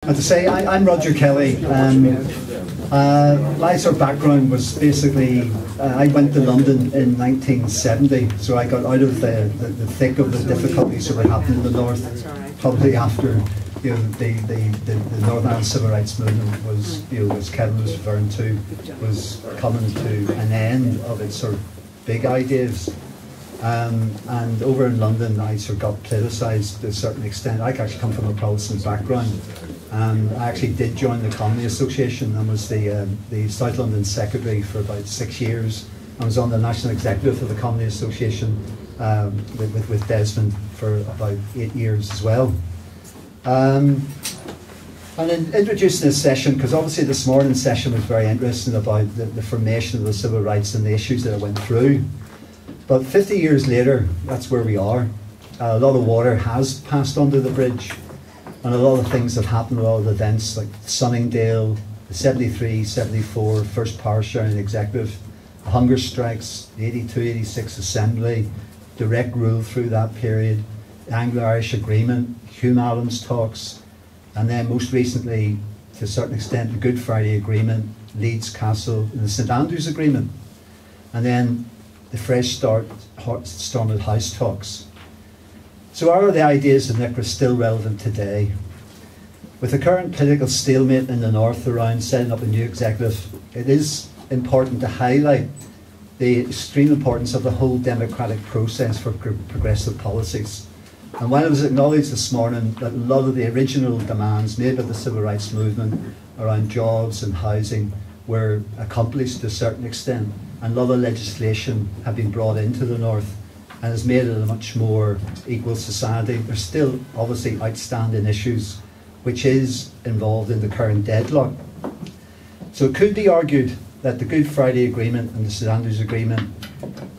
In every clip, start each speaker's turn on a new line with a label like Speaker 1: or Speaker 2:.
Speaker 1: And to say, I'm Roger Kelly. My sort of background was basically, I went to London in 1970, so I got out of the thick of the difficulties that were happening in the north, probably after the Northern Ireland Civil Rights Movement was, as Kevin was referring to, was coming to an end of its sort of big ideas. And over in London, I sort of got politicised to a certain extent. I actually come from a Protestant background. I actually did join the Comedy Association and was the South London secretary for about 6 years. I was on the national executive of the Comedy Association with Desmond for about 8 years as well. And in introducing this session, because obviously this morning's session was very interesting about the formation of the civil rights and the issues that it went through. But 50 years later, that's where we are. A lot of water has passed under the bridge, and a lot of things have happened, a lot of events like Sunningdale, the 73, 74 first power sharing executive, the hunger strikes, the 82, 86 assembly, direct rule through that period, the Anglo-Irish Agreement, Hume Adams talks, and then most recently, to a certain extent, the Good Friday Agreement, Leeds Castle, and the St Andrews Agreement. And then the Fresh Start Stormont House talks. So are the ideas of NICRA still relevant today? With the current political stalemate in the north around setting up a new executive, it is important to highlight the extreme importance of the whole democratic process for progressive policies. And while it was acknowledged this morning that a lot of the original demands made by the civil rights movement around jobs and housing were accomplished to a certain extent, and a lot of legislation have been brought into the north and has made it a much more equal society, there's still obviously outstanding issues which is involved in the current deadlock. So it could be argued that the Good Friday Agreement and the St Andrews Agreement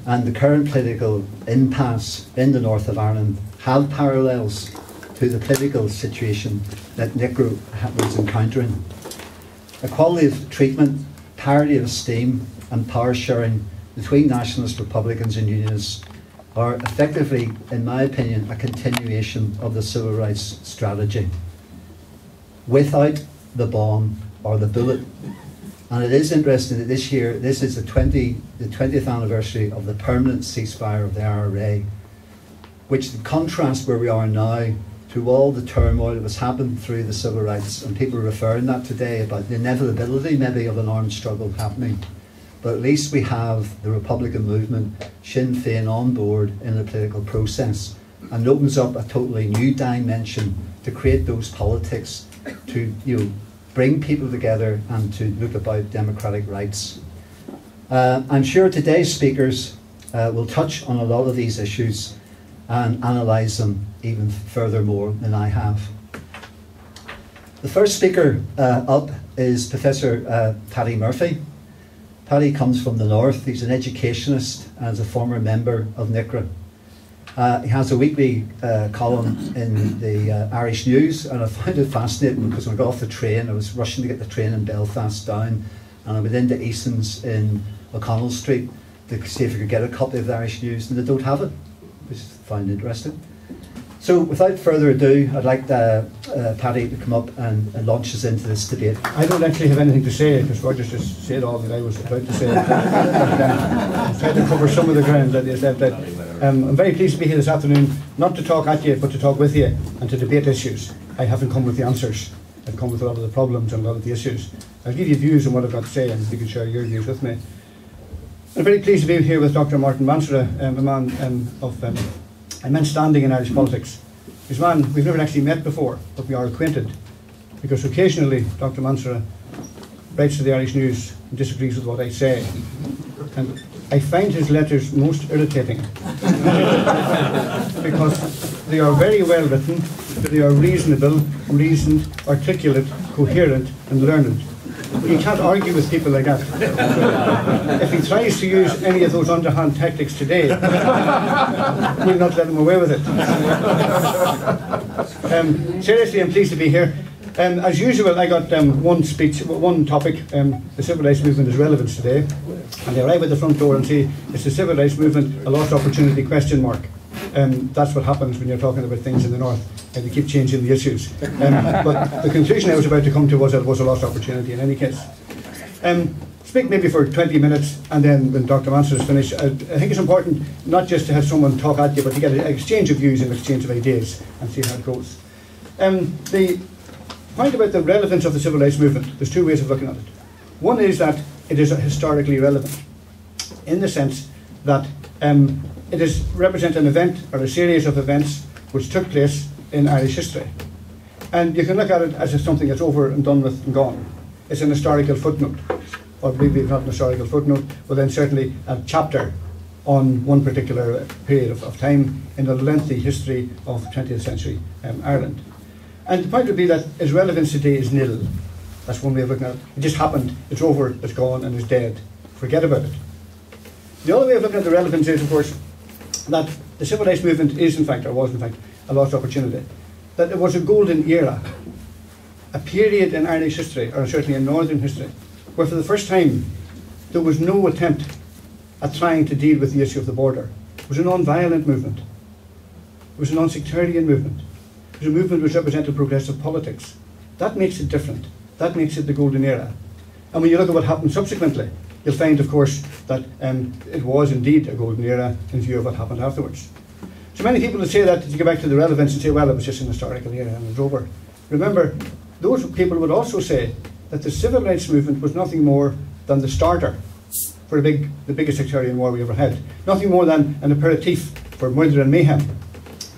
Speaker 1: and the current political impasse in the north of Ireland have parallels to the political situation that NICRA was encountering. Equality of treatment, parity of esteem and power sharing between nationalist Republicans and Unionists are effectively, in my opinion, a continuation of the civil rights strategy without the bomb or the bullet. And it is interesting that this year, this is the 20th anniversary of the permanent ceasefire of the IRA, which in contrast where we are now to all the turmoil that was happening through the civil rights, and people are referring that today about the inevitability maybe of an armed struggle happening. But at least we have the Republican movement, Sinn Féin, on board in the political process, and it opens up a totally new dimension to create those politics to bring people together and to look about democratic rights. I'm sure today's speakers will touch on a lot of these issues and analyse them even furthermore than I have. The first speaker up is Professor Paddy Murphy. Paddy comes from the north. He's an educationist and is a former member of NICRA. He has a weekly column in the Irish News, and I found it fascinating because when I got off the train, I was rushing to get the train in Belfast down, and I went into Eason's in O'Connell Street to see if I could get a copy of the Irish News, and they don't have it, which I find interesting. So without further ado, I'd like Paddy to come up and launch us into this debate.
Speaker 2: I don't actually have anything to say because Roger just said all that I was about to say. I've tried to cover some of the ground that is left out. I'm very pleased to be here this afternoon, not to talk at you, but to talk with you and to debate issues. I haven't come with the answers. I've come with a lot of the problems and a lot of the issues. I'll give you views on what I've got to say, and you can share your views with me. I'm very pleased to be here with Dr. Martin Mansura, a man of immense standing in Irish politics. This man we've never actually met before, but we are acquainted, because occasionally Dr. Mansura writes to the Irish News and disagrees with what I say. And I find his letters most irritating because they are very well written, but they are reasonable, reasoned, articulate, coherent and learned. But you can't argue with people like that. If he tries to use any of those underhand tactics today, we'll not let him away with it. Seriously, I'm pleased to be here. As usual, I got one topic. The civil rights movement is relevance today. And I arrive at the front door and say, it's the civil rights movement, a lost opportunity, question mark. That's what happens when you're talking about things in the north. and they keep changing the issues. But the conclusion I was about to come to was that it was a lost opportunity in any case. Speak maybe for 20 minutes, and then when Dr. Mansell is finished, I think it's important not just to have someone talk at you, but to get an exchange of views and exchange of ideas and see how it goes. The point about the relevance of the civil rights movement, there's two ways of looking at it. One is that it is historically relevant, in the sense that it represents an event or a series of events which took place in Irish history. And you can look at it as something that's over and done with and gone. It's an historical footnote, or maybe not an historical footnote, but then certainly a chapter on one particular period of time in the lengthy history of 20th century Ireland. And the point would be that its relevance today is nil. That's one way of looking at it. It just happened, it's over, it's gone, and it's dead. Forget about it. The other way of looking at the relevance is, of course, that the civil rights movement is, in fact, or was, in fact, a lost opportunity. That it was a golden era, a period in Irish history, or certainly in Northern history, where for the first time there was no attempt at trying to deal with the issue of the border. It was a non-violent movement. It was a non-sectarian movement. It was a movement which represented progressive politics. That makes it different. That makes it the golden era. And when you look at what happened subsequently, you'll find, of course, that it was indeed a golden era in view of what happened afterwards. So many people would say that, to go back to the relevance and say, well, it was just an historical era and it was over. Remember, those people would also say that the civil rights movement was nothing more than the starter for the biggest sectarian war we ever had. Nothing more than an aperitif for murder and mayhem.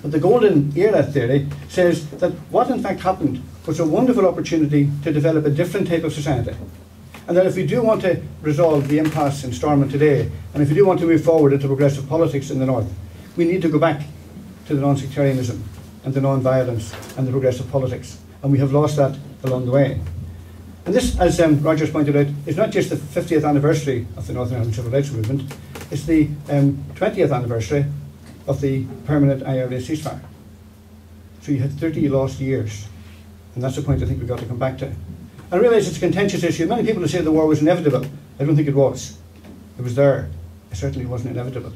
Speaker 2: But the golden era theory says that what in fact happened was a wonderful opportunity to develop a different type of society. And that if we do want to resolve the impasse in Stormont today, and if we do want to move forward into progressive politics in the North, we need to go back to the non-sectarianism and the non-violence and the progressive politics. And we have lost that along the way. And this, as Roger's pointed out, is not just the 50th anniversary of the Northern Ireland Civil Rights Movement, it's the 20th anniversary of the permanent IRA ceasefire. So you had 30 lost years. And that's the point I think we've got to come back to. I realise it's a contentious issue. Many people say the war was inevitable. I don't think it was. It was there. It certainly wasn't inevitable.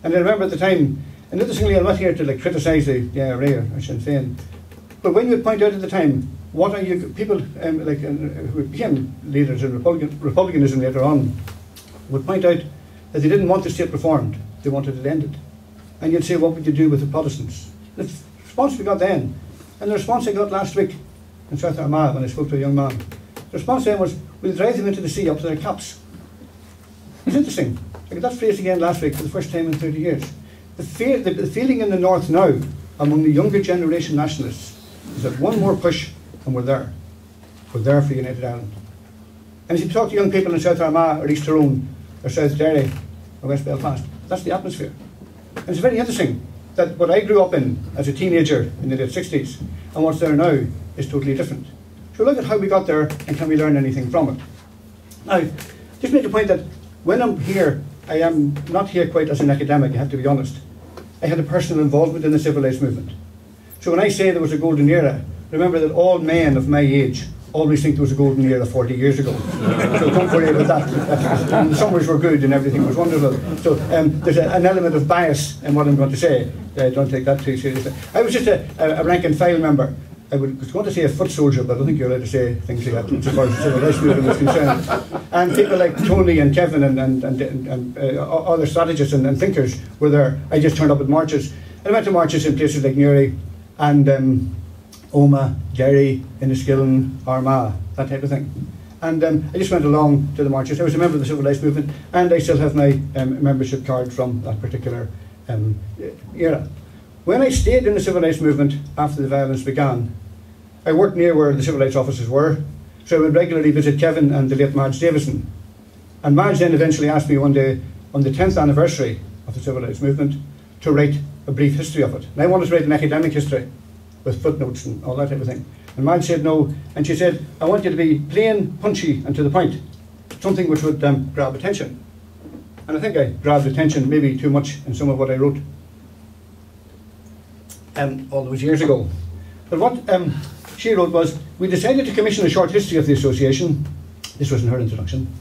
Speaker 2: And I remember at the time, and interestingly, I'm not here to criticise the IRA or Sinn Féin, but when you would point out at the time, what are you, people who became leaders in Republicanism later on, would point out that they didn't want the state reformed, they wanted it ended. And you'd say, what would you do with the Protestants? The response we got then, and the response I got last week in South Armagh when I spoke to a young man, the response then was, we'll drive them into the sea up to their caps. It's interesting. I got that phrase again last week for the first time in 30 years. The feeling in the North now, among the younger generation nationalists, is that one more push and we're there. We're there for United Ireland. And if you talk to young people in South Armagh or East Tyrone or South Derry or West Belfast, that's the atmosphere. And it's very interesting that what I grew up in as a teenager in the late 60s and what's there now is totally different. So look at how we got there and can we learn anything from it. Now, just make a point that when I'm here, I am not here quite as an academic, I have to be honest. I had a personal involvement in the civil rights movement. So when I say there was a golden era, remember that all men of my age always think there was a golden era 40 years ago. So don't worry about that. The summers were good and everything was wonderful. So there's an element of bias in what I'm going to say. Don't take that too seriously. I was just a rank and file member. I was going to say a foot soldier, but I don't think you're allowed to say things like that as far as the civil rights movement is concerned. And people like Tony and Kevin and other strategists and thinkers were there. I just turned up at marches. And I went to marches in places like Newry and Omagh, Derry, Enniskillen, Armagh, that type of thing. And I just went along to the marches. I was a member of the civil rights movement, and I still have my membership card from that particular era. When I stayed in the civil rights movement after the violence began, I worked near where the civil rights offices were, so I would regularly visit Kevin and the late Marge Davison. And Marge then eventually asked me one day, on the 10th anniversary of the civil rights movement, to write a brief history of it. And I wanted to write an academic history with footnotes and all that type of thing. And Marge said no, and she said, I want you to be plain, punchy and to the point, something which would grab attention. And I think I grabbed attention maybe too much in some of what I wrote all those years ago. But what she wrote was, we decided to commission a short history of the association. This was in her introduction.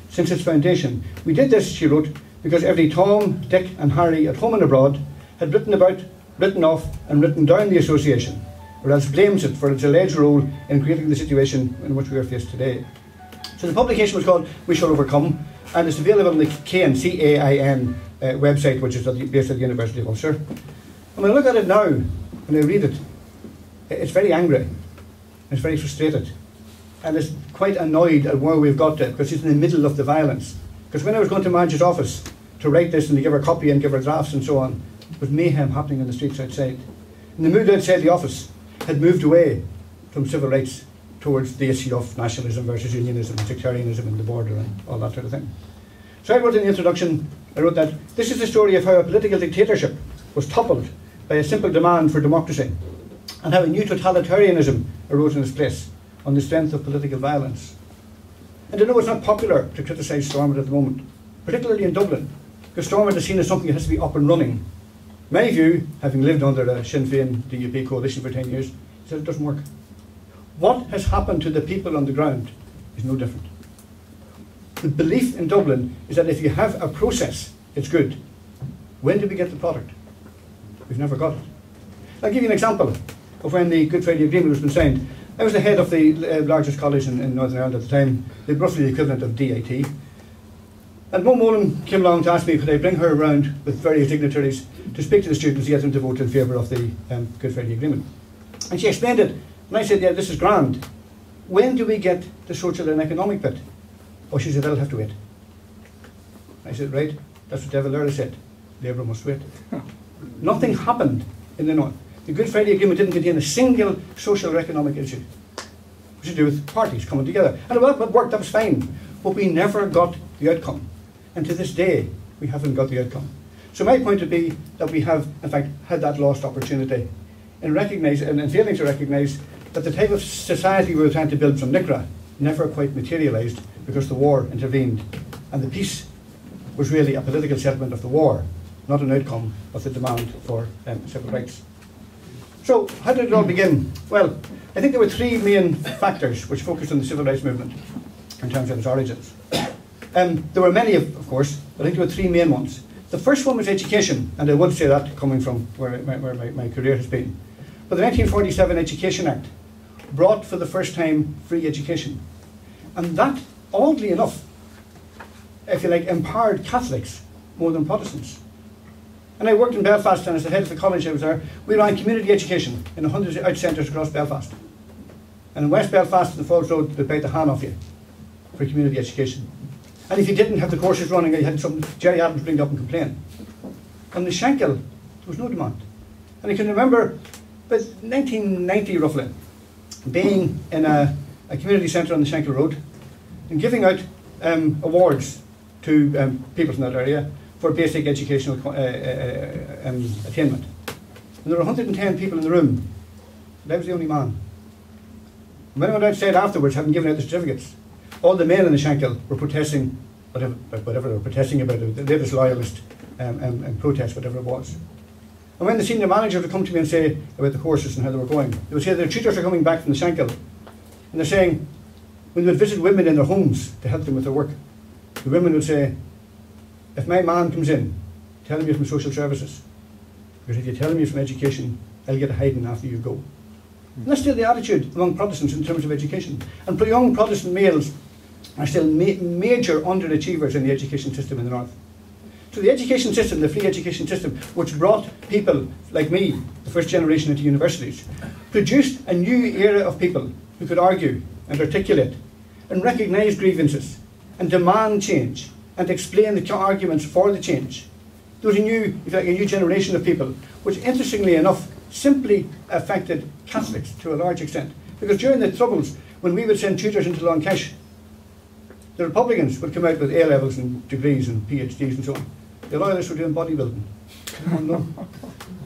Speaker 2: Since its foundation. We did this, she wrote, because every Tom, Dick and Harry at home and abroad had written about, written off and written down the association. or else blames it for its alleged role in creating the situation in which we are faced today. So the publication was called We Shall Overcome, and it's available on the CAIN, C-A-I-N website, which is based at the University of Ulster. And when I look at it now, when I read it, it's very angry, it's very frustrated, and it's quite annoyed at where we've got to, because it's in the middle of the violence. Because when I was going to Marge's office to write this and to give her a copy and give her drafts and so on, there was mayhem happening in the streets outside. And the mood outside the office had moved away from civil rights towards the issue of nationalism versus unionism and sectarianism and the border and all that sort of thing. So I wrote in the introduction, I wrote that this is the story of how a political dictatorship was toppled by a simple demand for democracy, and how a new totalitarianism arose in its place on the strength of political violence. And I know it's not popular to criticise Stormont at the moment, particularly in Dublin, because Stormont is seen as something that has to be up and running. My view, having lived under a Sinn Féin DUP coalition for 10 years, is that it doesn't work. What has happened to the people on the ground is no different. The belief in Dublin is that if you have a process, it's good. When do we get the product? We've never got it. I'll give you an example of when the Good Friday Agreement was been signed. I was the head of the largest college in Northern Ireland at the time, roughly the equivalent of DIT. And Mo Molan came along to ask me could I bring her around with various dignitaries to speak to the students to get them to vote in favour of the Good Friday Agreement. And she explained it, and I said, yeah, this is grand. When do we get the social and economic bit? Oh, she said, that'll have to wait. I said, right, that's what Devil Lara said. Labour must wait. Nothing happened in the North. The Good Friday Agreement didn't contain a single social or economic issue. It was to do with parties coming together. And it worked, that was fine. But we never got the outcome. And to this day, we haven't got the outcome. So my point would be that we have, in fact, had that lost opportunity and failing to recognise that the type of society we were trying to build from NICRA never quite materialised because the war intervened. And the peace was really a political settlement of the war, not an outcome of the demand for civil rights. So how did it all begin? Well, I think there were three main factors which focused on the civil rights movement in terms of its origins. There were many, of course, but I think there were three main ones. The first one was education, and I would say that coming from where my career has been. But the 1947 Education Act brought for the first time free education. And that, oddly enough, if you like, empowered Catholics more than Protestants. And I worked in Belfast, and as the head of the college I was there, we ran community education in 100 out centres across Belfast. And in West Belfast, in the Falls Road, they paid the hand off you for community education. And if you didn't have the courses running, you had something, Jerry Adams bring up and complain. On the Shankill, there was no demand. And I can remember, but 1990 roughly, being in a community centre on the Shankill Road and giving out awards to people from that area for basic educational attainment. And there were 110 people in the room, and I was the only man. And when I went outside afterwards, having given out the certificates, all the men in the Shankill were protesting whatever they were protesting about, the latest loyalist protest, whatever it was. And when the senior manager would come to me and say about the courses and how they were going, they would say their tutors are coming back from the Shankill, and they're saying, when they would visit women in their homes to help them with their work, the women would say, if my man comes in, tell him you're from social services, because if you tell him you're from education, I'll get a hiding after you go. And that's still the attitude among Protestants in terms of education. And young Protestant males are still major underachievers in the education system in the North. So the education system, the free education system, which brought people like me, the first generation into universities, produced a new era of people who could argue and articulate and recognise grievances and demand change and explain the arguments for the change. There was a new generation of people, which interestingly enough simply affected Catholics to a large extent. Because during the Troubles, when we would send tutors into Lancash, the Republicans would come out with A-levels and degrees and PhDs and so on. The Loyalists were doing bodybuilding.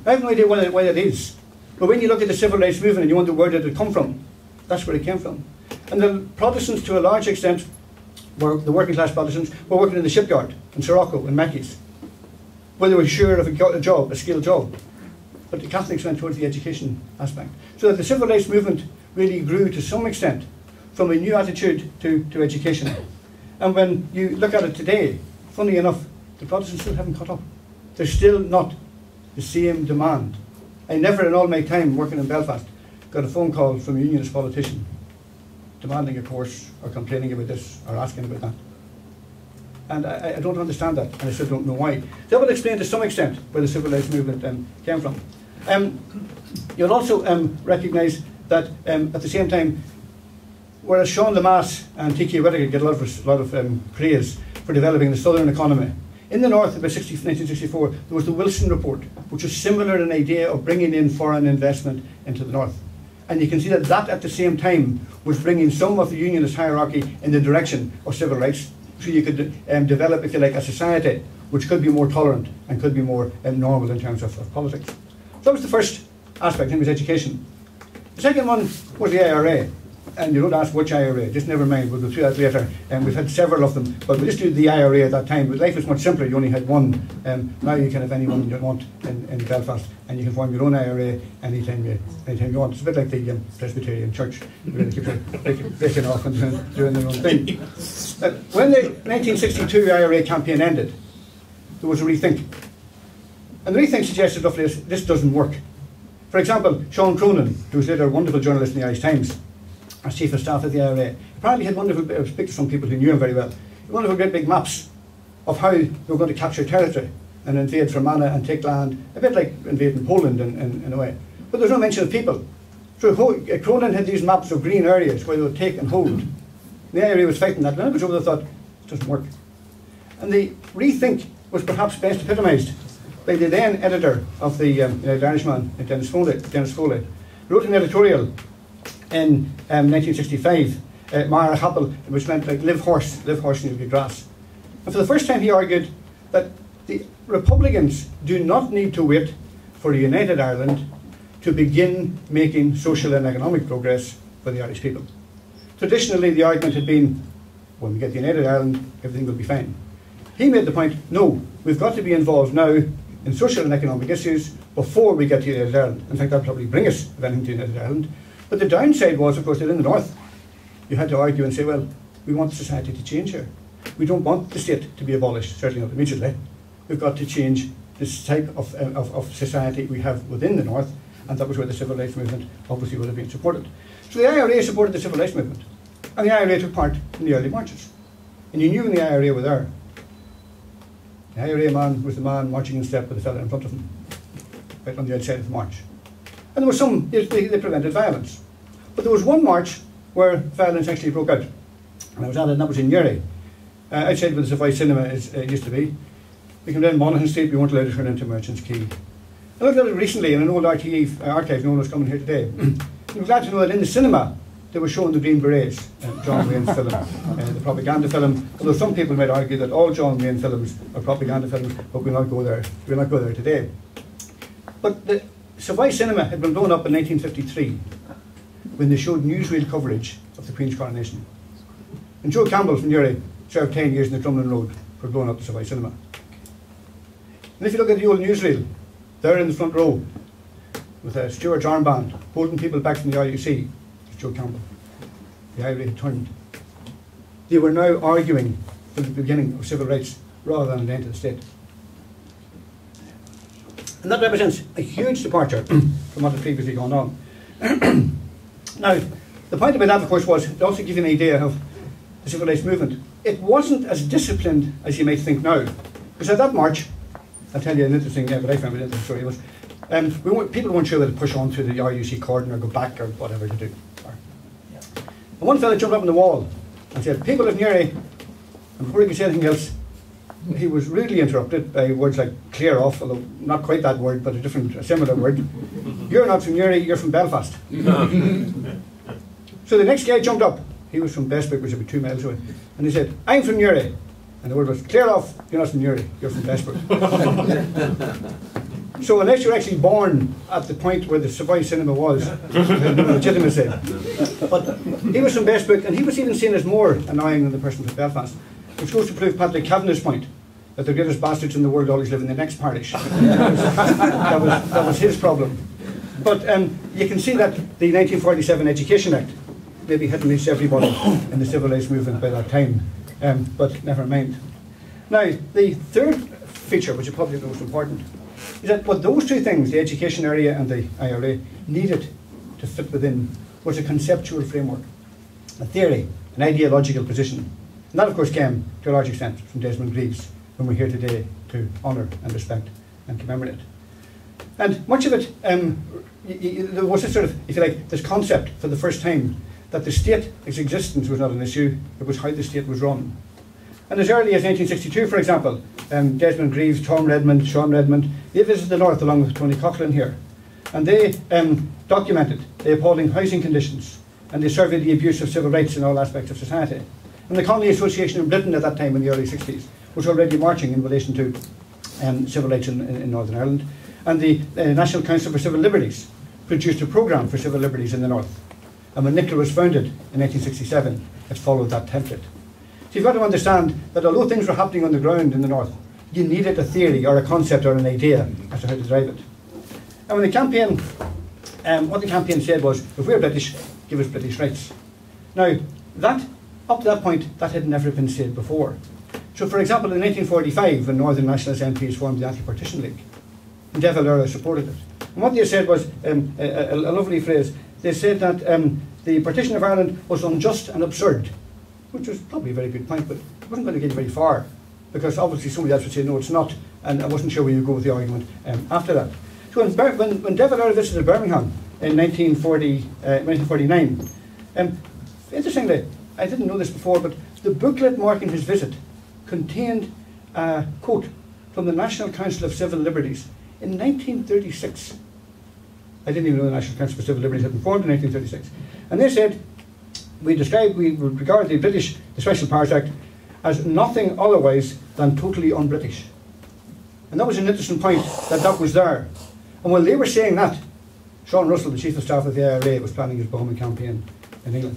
Speaker 2: I have no idea why that is. But when you look at the civil rights movement and you wonder where did it come from, that's where it came from. And the Protestants, to a large extent, the working class Protestants, were working in the shipyard, in Sirocco, in Mackey's, where they were sure of a job, a skilled job. But the Catholics went towards the education aspect. So that the civil rights movement really grew to some extent from a new attitude to education. And when you look at it today, funny enough, the Protestants still haven't caught up. There's still not the same demand. I never in all my time working in Belfast got a phone call from a unionist politician demanding a course or complaining about this or asking about that. And I don't understand that, and I still don't know why. That will explain to some extent where the civil rights movement came from. You'll also recognise that at the same time, whereas Sean Lemass and T.K. Whittaker get a lot of praise for developing the southern economy, in the north, about 1964, there was the Wilson Report, which was similar in idea of bringing in foreign investment into the north. And you can see that that at the same time was bringing some of the unionist hierarchy in the direction of civil rights, so you could develop, if you like, a society which could be more tolerant and could be more normal in terms of politics. So that was the first aspect, it was education. The second one was the IRA. And you don't ask which IRA, just never mind, we'll go through that later. And we've had several of them, but we just did the IRA at that time. But life was much simpler, you only had one. Now you can have any one you want in Belfast, and you can form your own IRA anytime you want. It's a bit like the Presbyterian Church. You really keep breaking off and doing their own thing. When the 1962 IRA campaign ended, there was a rethink. And the rethink suggested roughly this doesn't work. For example, Sean Cronin, who was later a wonderful journalist in the Irish Times, as chief of staff of the IRA, apparently had wonderful pictures from people who knew him very well. Wonderful great big maps of how they were going to capture territory and invade Fermanagh and take land, a bit like invading Poland in a way. But there's no mention of people. So Cronin had these maps of green areas where they would take and hold. The IRA was fighting that, and I was over there thought, it doesn't work. And the rethink was perhaps best epitomised by the then editor of the United Irishman, Dennis Foley, wrote an editorial in 1965, Mara Happel, which meant like live horse and you'll get grass. And for the first time he argued that the Republicans do not need to wait for a united Ireland to begin making social and economic progress for the Irish people. Traditionally the argument had been, when we get the united Ireland, everything will be fine. He made the point, no, we've got to be involved now in social and economic issues before we get to united Ireland. In fact, that'll probably bring us, if anything, to united Ireland. But the downside was, of course, that in the north, you had to argue and say, well, we want society to change here. We don't want the state to be abolished, certainly not immediately. We've got to change this type of society we have within the north, and that was where the civil rights movement obviously would have been supported. So the IRA supported the civil rights movement, and the IRA took part in the early marches. And you knew when the IRA were there, the IRA man was the man marching in step with the fellow in front of him, right on the outside of the march. And there was some, they prevented violence. But there was one march where violence actually broke out. And I was at it, and that was in Newry, outside where the Savoy Cinema used to be. We came down Monaghan Street, we weren't allowed to turn into Merchants Quay. I looked at it recently in an old archive, no one was coming here today. I'm glad to know that in the cinema, they were showing the Green Berets, John Wayne's film, the propaganda film. Although some people might argue that all John Wayne films are propaganda films, but we'll not go there. We'll not go there today. But the Savoy Cinema had been blown up in 1953 when they showed newsreel coverage of the Queen's coronation. And Joe Campbell from Newry served 10 years in the Crumlin Road for blowing up the Savoy Cinema. And if you look at the old newsreel, there in the front row, with a Stuart's armband, holding people back from the RUC, is Joe Campbell. The IRA had turned. They were now arguing for the beginning of civil rights rather than an end to the state. And that represents a huge departure from what had previously gone on. Now, the point about that, of course, was to also give you an idea of the civil rights movement. It wasn't as disciplined as you might think now. Because at that march, I'll tell you an interesting, but I found an interesting story, was people weren't sure whether to push on through the RUC cordon or go back or whatever to do. And one fellow jumped up on the wall and said, "People of Newry," and before he could say anything else, he was rudely interrupted by words like "clear off," although not quite that word, but a similar word. "You're not from Newry, you're from Belfast." So the next guy jumped up. He was from Bestwick, which was about 2 miles away. And he said, "I'm from Newry." And the word was, "Clear off, you're not from Newry, you're from Bestwick." So unless you're actually born at the point where the Savoy Cinema was, you had no legitimacy. But he was from Bestwick, and he was even seen as more annoying than the person from Belfast, which goes to prove Patrick Kavanagh's point that the greatest bastards in the world always live in the next parish. that was his problem. But you can see that the 1947 Education Act maybe hadn't reached everybody in the civil rights movement by that time, but never mind. Now, the third feature, which is probably the most important, is that what those two things, the education area and the IRA, needed to fit within was a conceptual framework, a theory, an ideological position. And that, of course, came to a large extent from Desmond Greaves, whom we're here today to honour and respect and commemorate. And much of it, there was this sort of, if you like, this concept for the first time that the state, its existence was not an issue, it was how the state was run. And as early as 1962, for example, Desmond Greaves, Sean Redmond, they visited the North along with Tony Coughlin here. And they documented the appalling housing conditions, and they surveyed the abuse of civil rights in all aspects of society. And the Colony Association in Britain at that time, in the early 60s, was already marching in relation to civil rights in Northern Ireland. And the National Council for Civil Liberties produced a programme for civil liberties in the North. And when NICLA was founded in 1967, it followed that template. So you've got to understand that although things were happening on the ground in the North, you needed a theory or a concept or an idea as to how to drive it. And when the campaign, what the campaign said was, if we're British, give us British rights. Now, that, up to that point, that had never been said before. So, for example, in 1945, when Northern Nationalist MPs formed the Anti-Partition League, De Valera supported it. And what they said was a lovely phrase. They said that the partition of Ireland was unjust and absurd, which was probably a very good point, but it wasn't going to get you very far, because obviously somebody else would say, no, it's not, and I wasn't sure where you go with the argument after that. So when De Valera visited Birmingham in 1949, interestingly, I didn't know this before, but the booklet marking his visit contained a quote from the National Council of Civil Liberties in 1936. I didn't even know the National Council for Civil Liberties had been formed in 1936. And they said, we would regard the Special Powers Act as nothing otherwise than totally un-British. And that was an interesting point, that was there. And while they were saying that, Sean Russell, the Chief of Staff of the IRA, was planning his Bohemian campaign in England.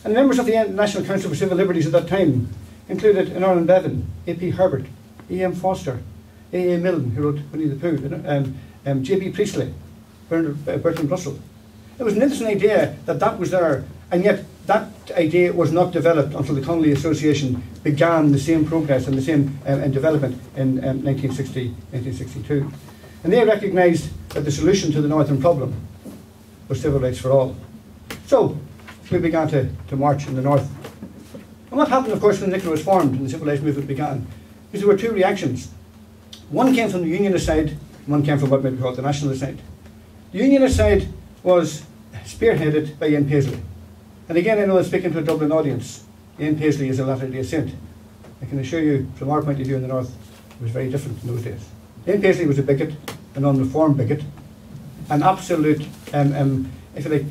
Speaker 2: And members of the National Council for Civil Liberties at that time included Norman Bevan, A.P. Herbert, E.M. Foster, A.A. Milne, who wrote Winnie the Pooh, J.B. Priestley, Bertrand Russell. It was an interesting idea that was there, and yet that idea was not developed until the Connolly Association began the same progress and the same development in 1962. And they recognised that the solution to the Northern problem was civil rights for all. So we began to march in the North. And what happened, of course, when NICLA was formed and the civil rights movement began, is there were two reactions. One came from the Unionist side, and one came from what might be called the Nationalist side. The Unionist side was spearheaded by Ian Paisley. And again, I know I'm speaking to a Dublin audience. Ian Paisley is a Latter-day Saint. I can assure you, from our point of view in the North, it was very different in those days. Ian Paisley was a bigot, an unreformed bigot, an absolute, if you like,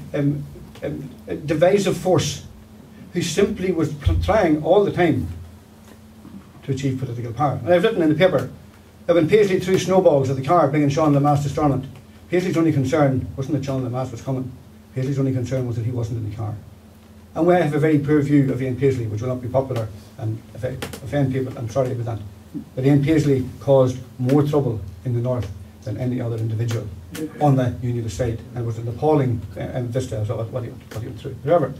Speaker 2: divisive force, who simply was trying all the time to achieve political power. And I've written in the paper that when Paisley threw snowballs at the car bringing Sean Lemass to Stormont, Paisley's only concern wasn't that Sean Lemass was coming. Paisley's only concern was that he wasn't in the car. And we have a very poor view of Ian Paisley, which will not be popular and offend people. I'm sorry about that. But Ian Paisley caused more trouble in the North than any other individual on the Unionist side, and it was an appalling vista of what he went through. However,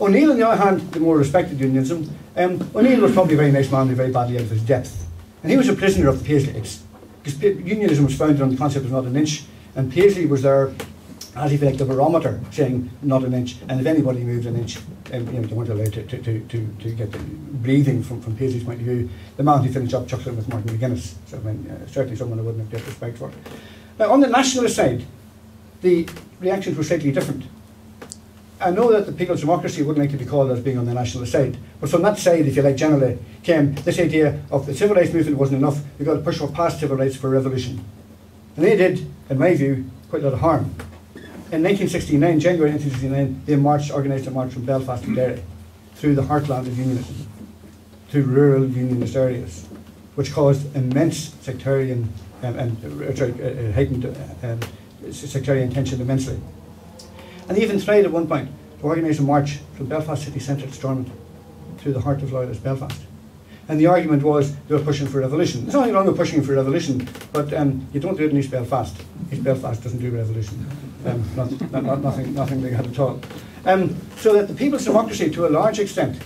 Speaker 2: O'Neill, on the other hand, the more respected unionism, O'Neill was probably a very nice man, very badly out of his depth. And he was a prisoner of the Paisleys, because unionism was founded on the concept of not an inch, and Paisley was there as if like the barometer, saying not an inch, and if anybody moved an inch, they weren't allowed to get the breathing from Paisley's point of view. The man who finished up chuckling with Martin McGuinness, so certainly someone I wouldn't have great respect for. Now, on the nationalist side, the reactions were slightly different. I know that the People's Democracy wouldn't like to be called as being on the nationalist side, but from that side, if you like, generally came this idea of the civil rights movement wasn't enough, we've got to push past civil rights for revolution. And they did, in my view, quite a lot of harm. In 1969, January 1969, they organised a march from Belfast to Derry, through the heartland of unionism, through rural unionist areas, which caused immense sectarian heightened sectarian tension immensely. And they even tried at one point to organise a march from Belfast city centre to Stormont, through the heart of Loyalist Belfast. And the argument was they were pushing for revolution. There's nothing wrong with pushing for revolution, but you don't do it in East Belfast. East Belfast doesn't do revolution. Nothing big at all. So that the People's Democracy, to a large extent,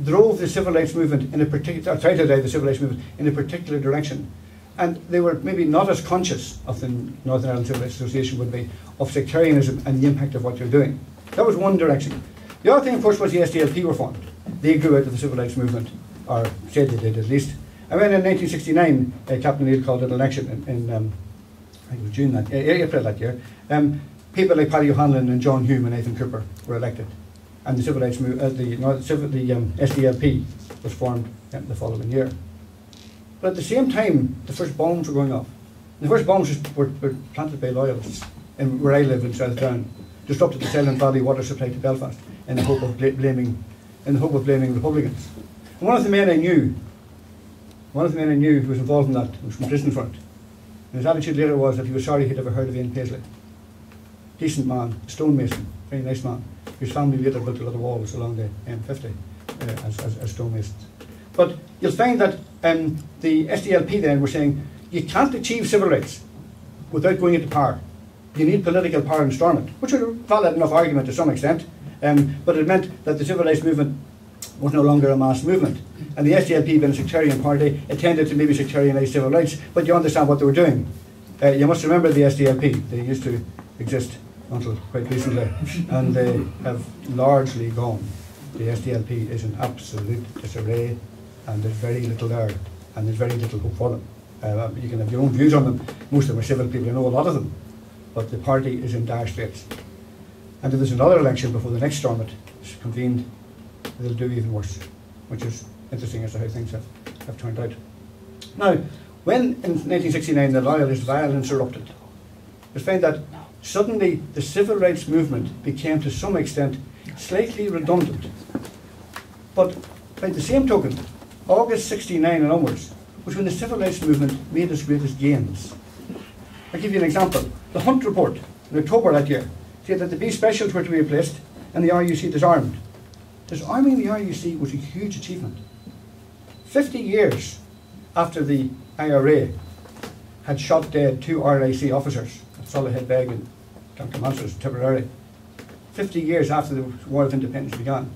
Speaker 2: drove the civil rights movement in a particular, tried to drive the civil rights movement in a particular direction. And they were maybe not as conscious of the Northern Ireland Civil Rights Association would be of sectarianism and the impact of what you're doing. That was one direction. The other thing, of course, was the SDLP were formed. They grew out of the civil rights movement, or said they did at least. And when in 1969, Captain O'Neill called an election in I think it was April that year, people like Paddy O'Hanlon and John Hume and Nathan Cooper were elected. And the civil rights SDLP was formed the following year. But at the same time, the first bombs were going off. The first bombs were planted by loyalists where I live in South Down, disrupted the Silent Valley water supply to Belfast in the hope of blaming Republicans. And one of the men I knew who was involved in that was from prison for it. And his attitude later was that he was sorry he'd ever heard of Ian Paisley. Decent man, stonemason, very nice man. His family later built a lot of walls along the M50 as stonemasons. But you'll find that the SDLP then were saying you can't achieve civil rights without going into power. You need political power and storm it, which was a valid enough argument to some extent, but it meant that the civil rights movement was no longer a mass movement. And the SDLP, being a sectarian party, it tended to maybe sectarianise civil rights, but you understand what they were doing. You must remember the SDLP. They used to exist until quite recently, and they have largely gone. The SDLP is in absolute disarray, and there's very little there, and there's very little hope for them. You can have your own views on them. Most of them are civil people, I know a lot of them, but the party is in dire straits. And if there's another election before the next Stormont is convened, they'll do even worse, which is interesting as to how things have turned out. Now, when in 1969 the loyalist violence erupted, we found that suddenly the civil rights movement became to some extent slightly redundant. But by the same token, August 69 and onwards was when the civil rights movement made its greatest gains. I'll give you an example. The Hunt report in October that year said that the B specials were to be replaced and the RUC disarmed. Disarming the RUC was a huge achievement. 50 years after the IRA had shot dead 2 RIC officers, Solihull Beg and Dr. Masters, Tipperary, 50 years after the War of Independence began,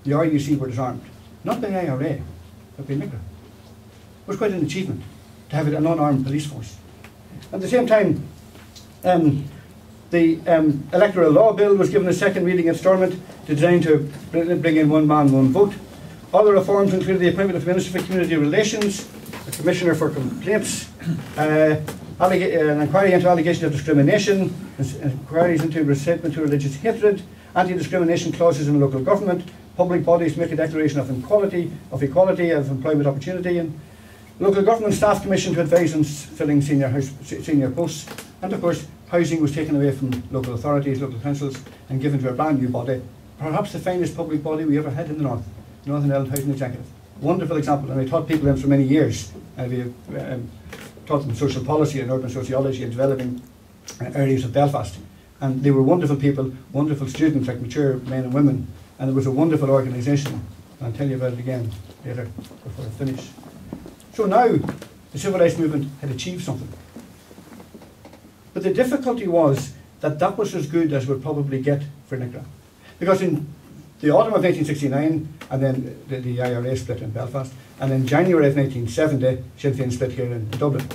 Speaker 2: the RUC were disarmed. Not by IRA, but by NICRA. It was quite an achievement to have an unarmed police force. At the same time, the electoral law bill was given a second reading in Stormont, designed to bring in one man, one vote. Other reforms included the appointment of a Minister for Community Relations, a Commissioner for Complaints, an inquiry into allegations of discrimination, inquiries into incitement to religious hatred, anti-discrimination clauses in local government, public bodies make a declaration of equality of employment opportunity, and local government staff commission to advise on filling senior posts, and of course housing was taken away from local authorities, local councils, and given to a brand new body, perhaps the finest public body we ever had in the North, the Northern Ireland Housing Executive. Wonderful example, and I taught people them for many years. We taught them social policy and urban sociology and developing areas of Belfast. And they were wonderful people, wonderful students, like mature men and women, and it was a wonderful organisation. And I'll tell you about it again later before I finish. So now, the civil rights movement had achieved something. But the difficulty was that that was as good as we'd probably get for NICRA. Because in the autumn of 1969, and then the IRA split in Belfast, and in January of 1970, Sinn Féin split here in Dublin.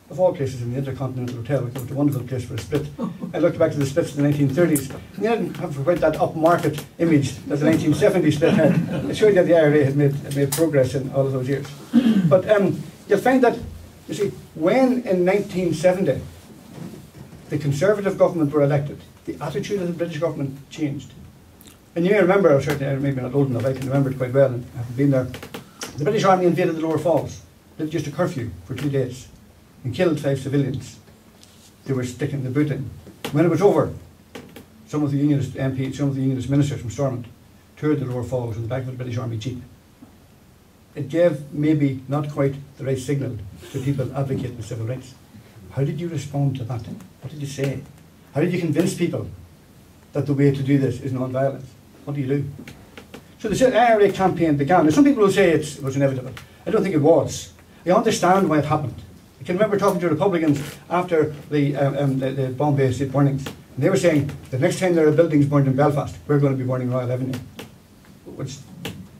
Speaker 2: Of all places, in the Intercontinental Hotel, it was a wonderful place for a split. I looked back to the splits in the 1930s, and you didn't have quite that upmarket image that the 1970 split had. It showed that the IRA had made progress in all of those years. But you'll find that, you see, when in 1970 the Conservative government were elected, the attitude of the British government changed. And you may remember, or certainly maybe not old enough, I can remember it quite well, and having been there, the British Army invaded the Lower Falls, did just a curfew for 2 days, and killed 5 civilians. They were sticking the boot in. When it was over, some of the Unionist MPs, some of the Unionist ministers from Stormont toured the Lower Falls in the back of the British Army jeep. It gave maybe not quite the right signal to people advocating civil rights. How did you respond to that? What did you say? How did you convince people that the way to do this is non-violence? What do you do? So the IRA campaign began. Now, some people will say it was inevitable. I don't think it was. I understand why it happened. I can remember talking to Republicans after the Bombay State burnings. And they were saying, the next time there are buildings burned in Belfast, we're going to be burning Royal Avenue. Which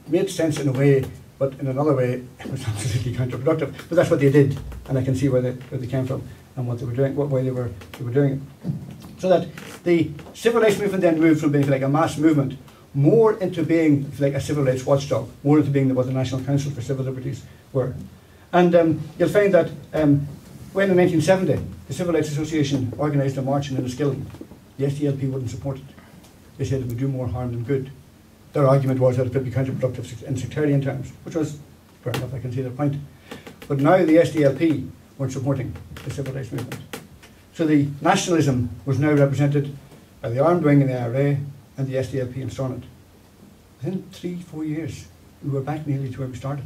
Speaker 2: made sense in a way, but in another way, it was absolutely counterproductive. But that's what they did, and I can see where they came from and what they were doing, why they were doing it. So that the civil rights movement then moved from being like a mass movement more into being like a civil rights watchdog, more into being what the National Council for Civil Liberties were. And you'll find that when in 1970 the Civil Rights Association organised a march in Enniskillen, the SDLP wouldn't support it. They said it would do more harm than good. Their argument was that it could be counterproductive in sectarian terms, which was fair enough, I can see their point. But now the SDLP weren't supporting the civil rights movement. So the nationalism was now represented by the armed wing in the IRA and the SDLP in Stormont. Within 3-4 years, we were back nearly to where we started,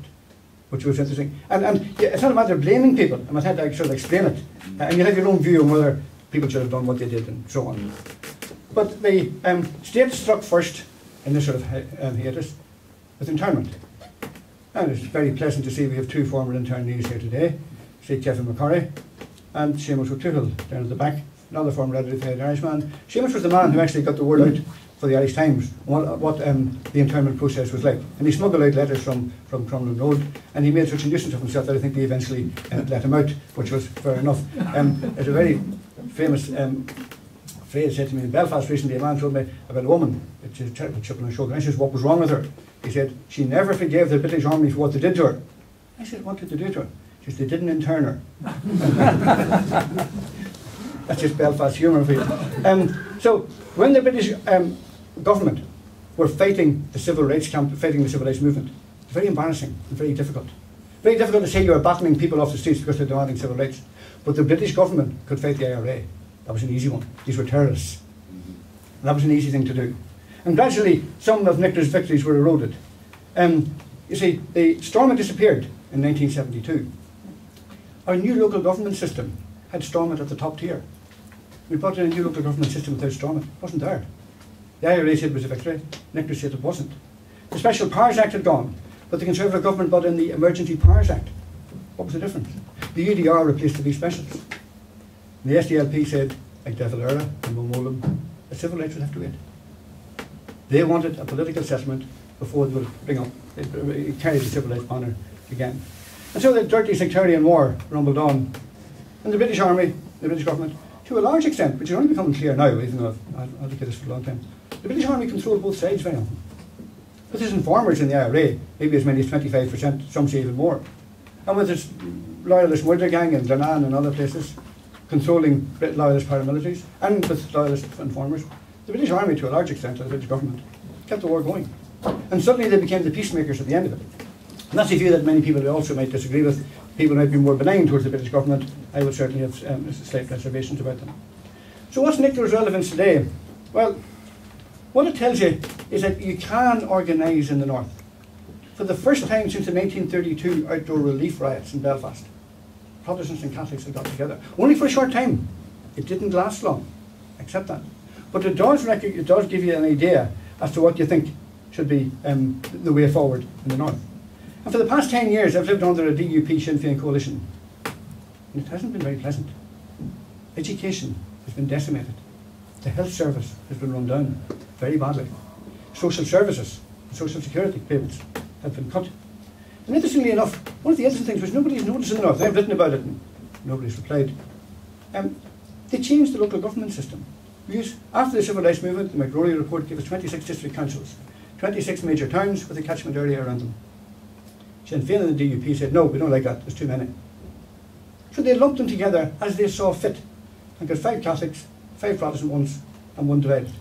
Speaker 2: which was interesting. And yeah, it's not a matter of blaming people. I'm trying to sort of explain it. And you have your own view on whether people should have done what they did and so on. But the state struck first in this sort of hiatus with internment. And it's very pleasant to see we have 2 former internees here today, say Kevin McCurry and Seamus O'Toole down at the back, another former readily paid Irishman. Seamus was the man who actually got the word out for the Irish Times what the internment process was like. And he smuggled out letters from Crumlin Road, and he made such a nuisance of himself that I think they eventually let him out, which was fair enough. There's a very famous phrase said to me in Belfast recently. A man told me about a woman, it's a terrible chip on her shoulder. I said, what was wrong with her? He said, she never forgave the British Army for what they did to her. I said, what did they do to her? She said, they didn't intern her. That's just Belfast humour for you. So when the British government were fighting the civil rights movement, it's very embarrassing and very difficult. Very difficult to say you are battling people off the streets because they're demanding civil rights. But the British government could fight the IRA. That was an easy one. These were terrorists. And that was an easy thing to do. And gradually, some of Nicola's victories were eroded. You see, the Stormont disappeared in 1972. Our new local government system had Stormont at the top tier. We brought in a new local government system without Stormont. It wasn't there. The IRA said it was a victory. Nicholas said it wasn't. The Special Powers Act had gone, but the Conservative government brought in the Emergency Powers Act. What was the difference? The UDR replaced the B specials. And the SDLP said, like De Valera and Mulholland, the civil rights would have to wait. They wanted a political settlement before they would carry the civil rights banner again. And so the dirty sectarian war rumbled on. And the British Army, the British government, to a large extent, which is only becoming clear now, even though I've advocated this for a long time, the British Army controlled both sides very often. But there's informers in the IRA, maybe as many as 25%, some say even more. And with this loyalist murder gang in Glenanne and other places, controlling loyalist paramilitaries, and with loyalist informers, the British Army, to a large extent, and the British government, kept the war going. And suddenly they became the peacemakers at the end of it. And that's a view that many people also might disagree with. People might be more benign towards the British government. I would certainly have slight reservations about them. So what's Nicola's relevance today? Well, what it tells you is that you can organise in the north. For the first time since the 1932 outdoor relief riots in Belfast, Protestants and Catholics have got together. Only for a short time. It didn't last long. Accept that. But it does give you an idea as to what you think should be the way forward in the north. And for the past 10 years, I've lived under a DUP Sinn Féin coalition. And it hasn't been very pleasant. Education has been decimated. The health service has been run down very badly. Social services, social security payments have been cut. And interestingly enough, one of the interesting things which nobody's noticed in the north, I've written about it and nobody's replied, they changed the local government system. After the civil rights movement, the McRory report gave us 26 district councils, 26 major towns with a catchment area around them. Sinn Féin and the DUP said, no, we don't like that, there's too many. So they lumped them together as they saw fit and got 5 Catholics, 5 Protestant ones, and 1 divided.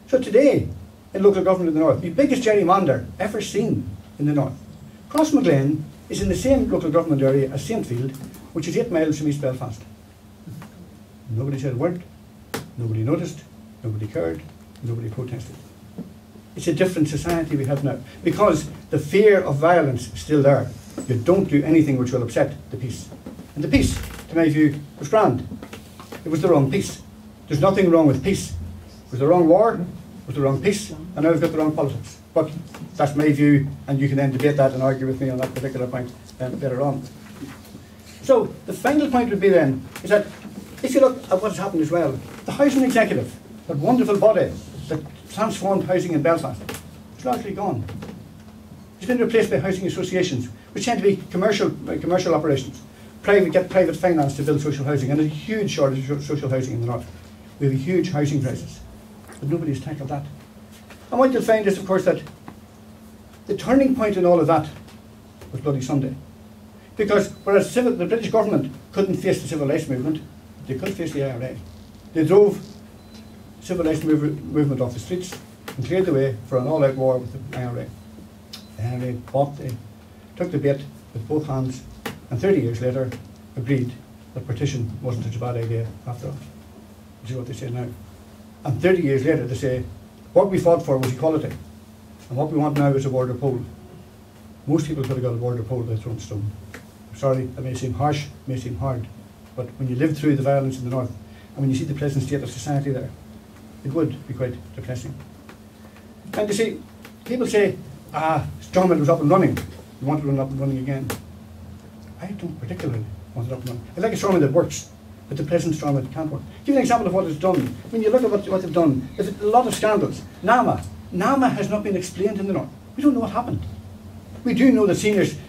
Speaker 2: So today, in local government in the north, the biggest gerrymander ever seen in the north, Crossmaglen is in the same local government area as Saintfield, which is 8 miles from East Belfast. Nobody said a word, nobody noticed, nobody cared, nobody protested. It's a different society we have now, because the fear of violence is still there. You don't do anything which will upset the peace. And the peace, to my view, was grand. It was the wrong peace. There's nothing wrong with peace. It was the wrong war, it was the wrong peace, and now we've got the wrong politics. But that's my view, and you can then debate that and argue with me on that particular point later on. So the final point would be then, is that if you look at what's happened as well, the housing executive, that wonderful body that transformed housing in Belfast, is largely gone. It's been replaced by housing associations, which tend to be commercial operations. Get private finance to build social housing, and there's a huge shortage of social housing in the north. We have a huge housing crisis, but nobody's tackled that. And what you'll find is, of course, that the turning point in all of that was Bloody Sunday. Because whereas the British government couldn't face the civil rights movement, they could face the IRA. They drove the civil rights movement off the streets and cleared the way for an all-out war with the IRA. The IRA took the bait with both hands, and 30 years later agreed that partition wasn't such a bad idea after all. Which is what they say now. And 30 years later they say, what we fought for was equality, and what we want now is a border poll. Most people could have got a border poll by throwing stone. I'm sorry, that may seem harsh, may seem hard, but when you live through the violence in the north, and when you see the present state of society there, it would be quite depressing. And you see, people say, Stormont was up and running, we want it up and running again. I don't particularly want it up and running. I like a Stormont that works, but the present Stormont can't work. Give you an example of what it's done. When you look at what they've done, there's a lot of scandals. NAMA has not been explained in the north. We don't know what happened. We do know that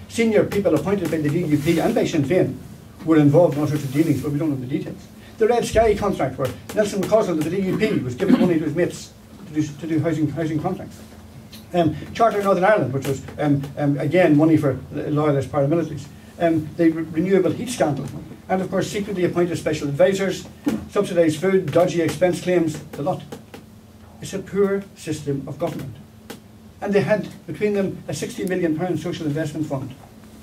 Speaker 2: senior people appointed by the DUP and by Sinn Féin were involved in all sorts of dealings, but we don't know the details. The Red Sky contract, where Nelson McCausland of the DUP was giving money to his mates to do housing contracts. Charter Northern Ireland, which was again money for loyalist paramilitaries. The renewable heat scandal, and of course secretly appointed special advisors, subsidised food, dodgy expense claims, the lot. It's a poor system of government. And they had between them a £60 million social investment fund.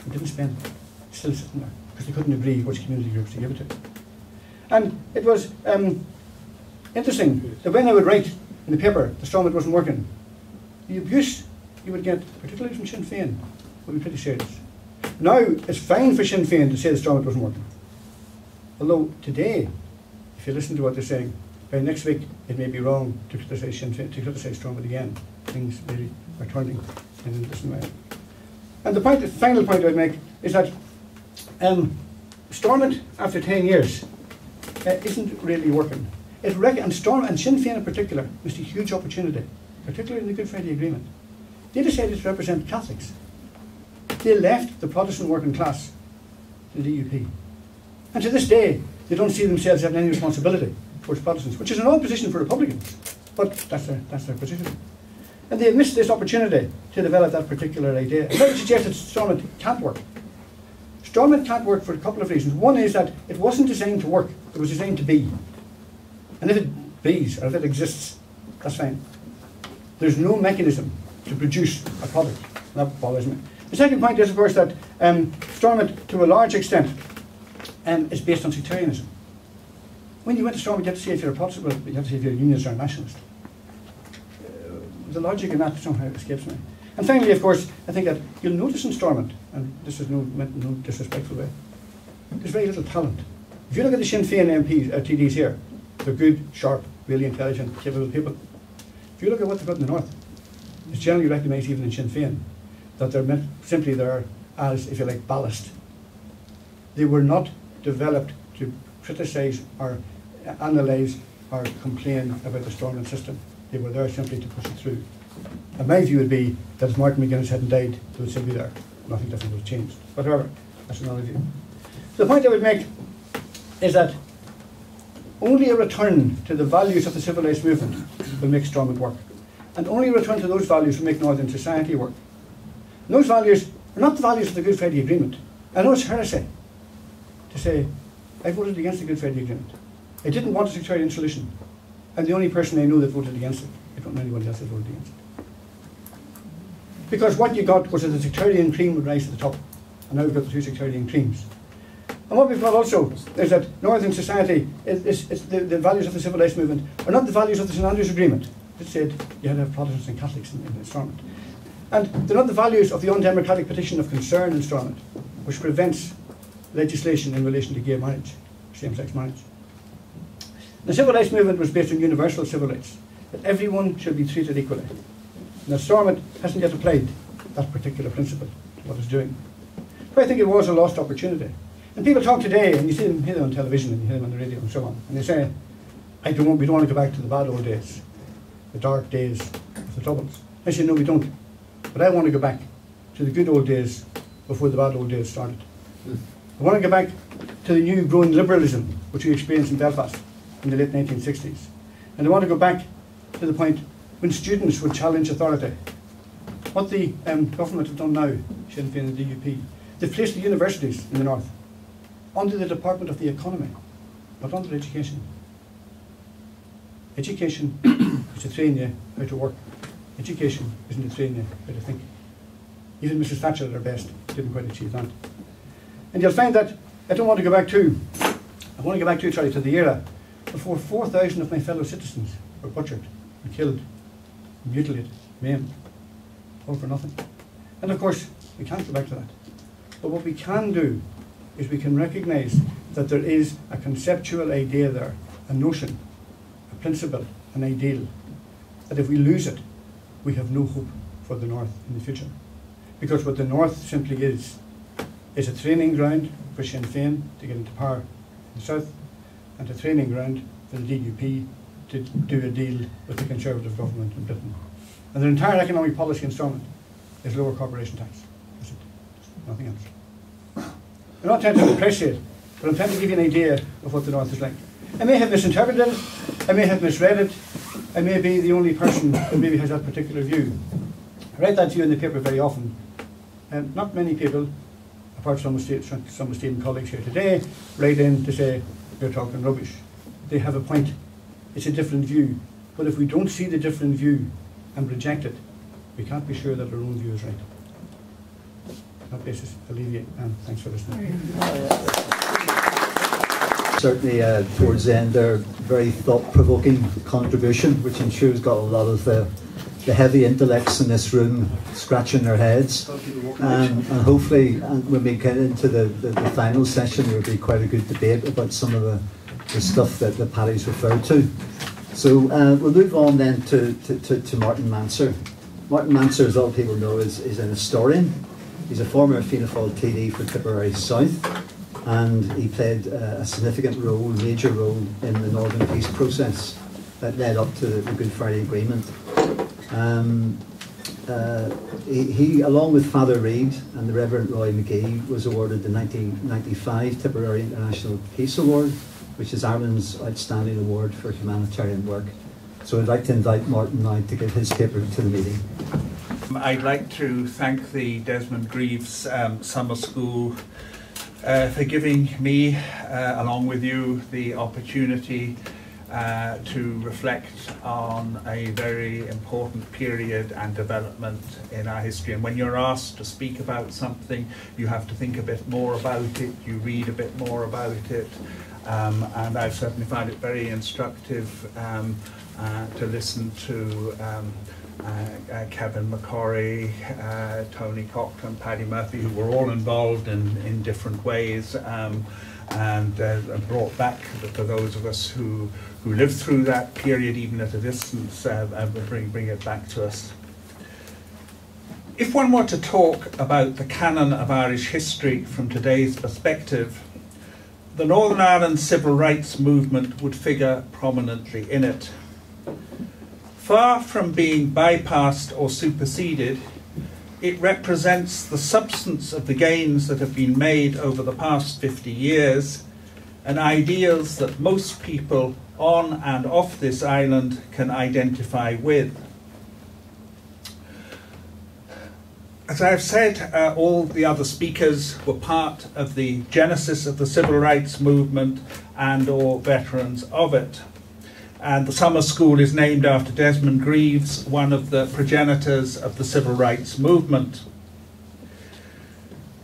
Speaker 2: They didn't spend it. It's still sitting there because they couldn't agree which community groups to give it to. And it was interesting that when I would write in the paper the Stormont wasn't working, the abuse you would get, particularly from Sinn Féin, would be pretty serious. Now it's fine for Sinn Féin to say the Stormont wasn't working. Although today, if you listen to what they're saying, by next week it may be wrong to criticise Sinn Féin, to criticise Stormont again. Things really are turning in a different way. And the final point I'd make is that Stormont, after 10 years, isn't really working. And Sinn Féin in particular missed a huge opportunity, particularly in the Good Friday Agreement. They decided to represent Catholics. They left the Protestant working class to the DUP. And to this day, they don't see themselves having any responsibility towards Protestants, which is an odd position for Republicans, but that's their position. And they have missed this opportunity to develop that particular idea. I would suggest that Stormont can't work. Stormont can't work for a couple of reasons. One is that it wasn't designed to work, it was designed to be. And if it bees, or if it exists, that's fine. There's no mechanism to produce a product. That bothers me. The second point is, of course, that Stormont, to a large extent, is based on sectarianism. When you went to Stormont, you have to say if you're a Protestant, well, you have to say if you're a unionist or a nationalist. The logic in that somehow escapes me. And finally, of course, I think that you'll notice in Stormont, and this is meant in no disrespectful way, there's very little talent. If you look at the Sinn Féin MPs, TDs here, they're good, sharp, really intelligent, capable people. If you look at what they've got in the north, it's generally recognised even in Sinn Féin that they're meant simply there as, if you like, ballast. They were not developed to criticise or analyse or complain about the Stormont system. They were there simply to push it through. And my view would be that if Martin McGuinness hadn't died, they would still be there. Nothing different would have changed. But however, that's another view. So the point I would make is that only a return to the values of the civil rights movement will make Stormont work. And only a return to those values will make Northern society work. And those values are not the values of the Good Friday Agreement. I know it's heresy to say, I voted against the Good Friday Agreement. I didn't want a sectarian solution. I'm the only person I know that voted against it. I don't know anybody else that voted against it. Because what you got was that the sectarian cream would rise to the top. And now we've got the two sectarian creams. And what we've got also is that Northern society, the values of the civil rights movement are not the values of the St Andrews Agreement. It said you had to have Protestants and Catholics in Stormont. And they're not the values of the undemocratic petition of concern in Stormont, which prevents legislation in relation to gay marriage, same-sex marriage. The civil rights movement was based on universal civil rights, that everyone should be treated equally. And that Stormont hasn't yet applied that particular principle to what it's doing. But I think it was a lost opportunity. And people talk today, and you see them, hear them on television, and you hear them on the radio and so on, and they say, we don't want to go back to the bad old days, the dark days of the Troubles. I say, no, we don't. But I want to go back to the good old days before the bad old days started. I want to go back to the new growing liberalism which we experienced in Belfast in the late 1960s. And I want to go back to the point when students would challenge authority. What the government have done now, Sinn Féin and the DUP, they've placed the universities in the north under the Department of the Economy, not under education. Education is to train you how to work. Education isn't to train you how to think. Even Mrs. Thatcher at her best didn't quite achieve that. And you'll find that I want to go back to the era before 4,000 of my fellow citizens were butchered and killed, mutilated, maimed, all for nothing. And of course, we can't go back to that. But what we can do is we can recognise that there is a conceptual idea there, a notion, a principle, an ideal, that if we lose it, we have no hope for the North in the future. Because what the North simply is a training ground for Sinn Féin to get into power in the South, and a training ground for the DUP to do a deal with the Conservative government in Britain. And their entire economic policy instrument is lower corporation tax. That's it. Nothing else. I'm not trying to impress you, but I'm trying to give you an idea of what the North is like. I may have misinterpreted it, I may have misread it, I may be the only person who maybe has that particular view. I write that view in the paper very often, and not many people, apart from some esteemed colleagues here today, write in to say, you're talking rubbish. They have a point. It's a different view. But if we don't see the different view and reject it, we can't be sure that our own view is right. On that basis, I'll leave you, and thanks for listening.
Speaker 1: Certainly towards the end, their very thought-provoking contribution, which I'm sure has got a lot of the heavy intellects in this room scratching their heads. And hopefully, when we get into the final session, there will be quite a good debate about some of the stuff that Paddy's referred to. So we'll move on then to Martin Manser. Martin Manser, as all people know, is an historian. He's a former Fianna Fáil TD for Tipperary South, and he played a significant role, major role, in the Northern Peace process that led up to the Good Friday Agreement. He, along with Father Reid and the Reverend Roy McGee, was awarded the 1995 Tipperary International Peace Award, which is Ireland's outstanding award for humanitarian work. So I'd like to invite Martin now to give his paper to the meeting.
Speaker 3: I'd like to thank the Desmond Greaves Summer School for giving me, along with you, the opportunity to reflect on a very important period and development in our history. And when you're asked to speak about something, you have to think a bit more about it, you read a bit more about it, and I've certainly found it very instructive to listen to Kevin McCorry, Tony Cochran, Paddy Murphy, who were all involved in different ways, and brought back, for those of us who lived through that period, even at a distance, bring it back to us. If one were to talk about the canon of Irish history from today's perspective, the Northern Ireland civil rights movement would figure prominently in it. Far from being bypassed or superseded, it represents the substance of the gains that have been made over the past 50 years and ideals that most people on and off this island can identify with. As I've said, all the other speakers were part of the genesis of the civil rights movement and or veterans of it. And the summer school is named after Desmond Greaves, one of the progenitors of the civil rights movement.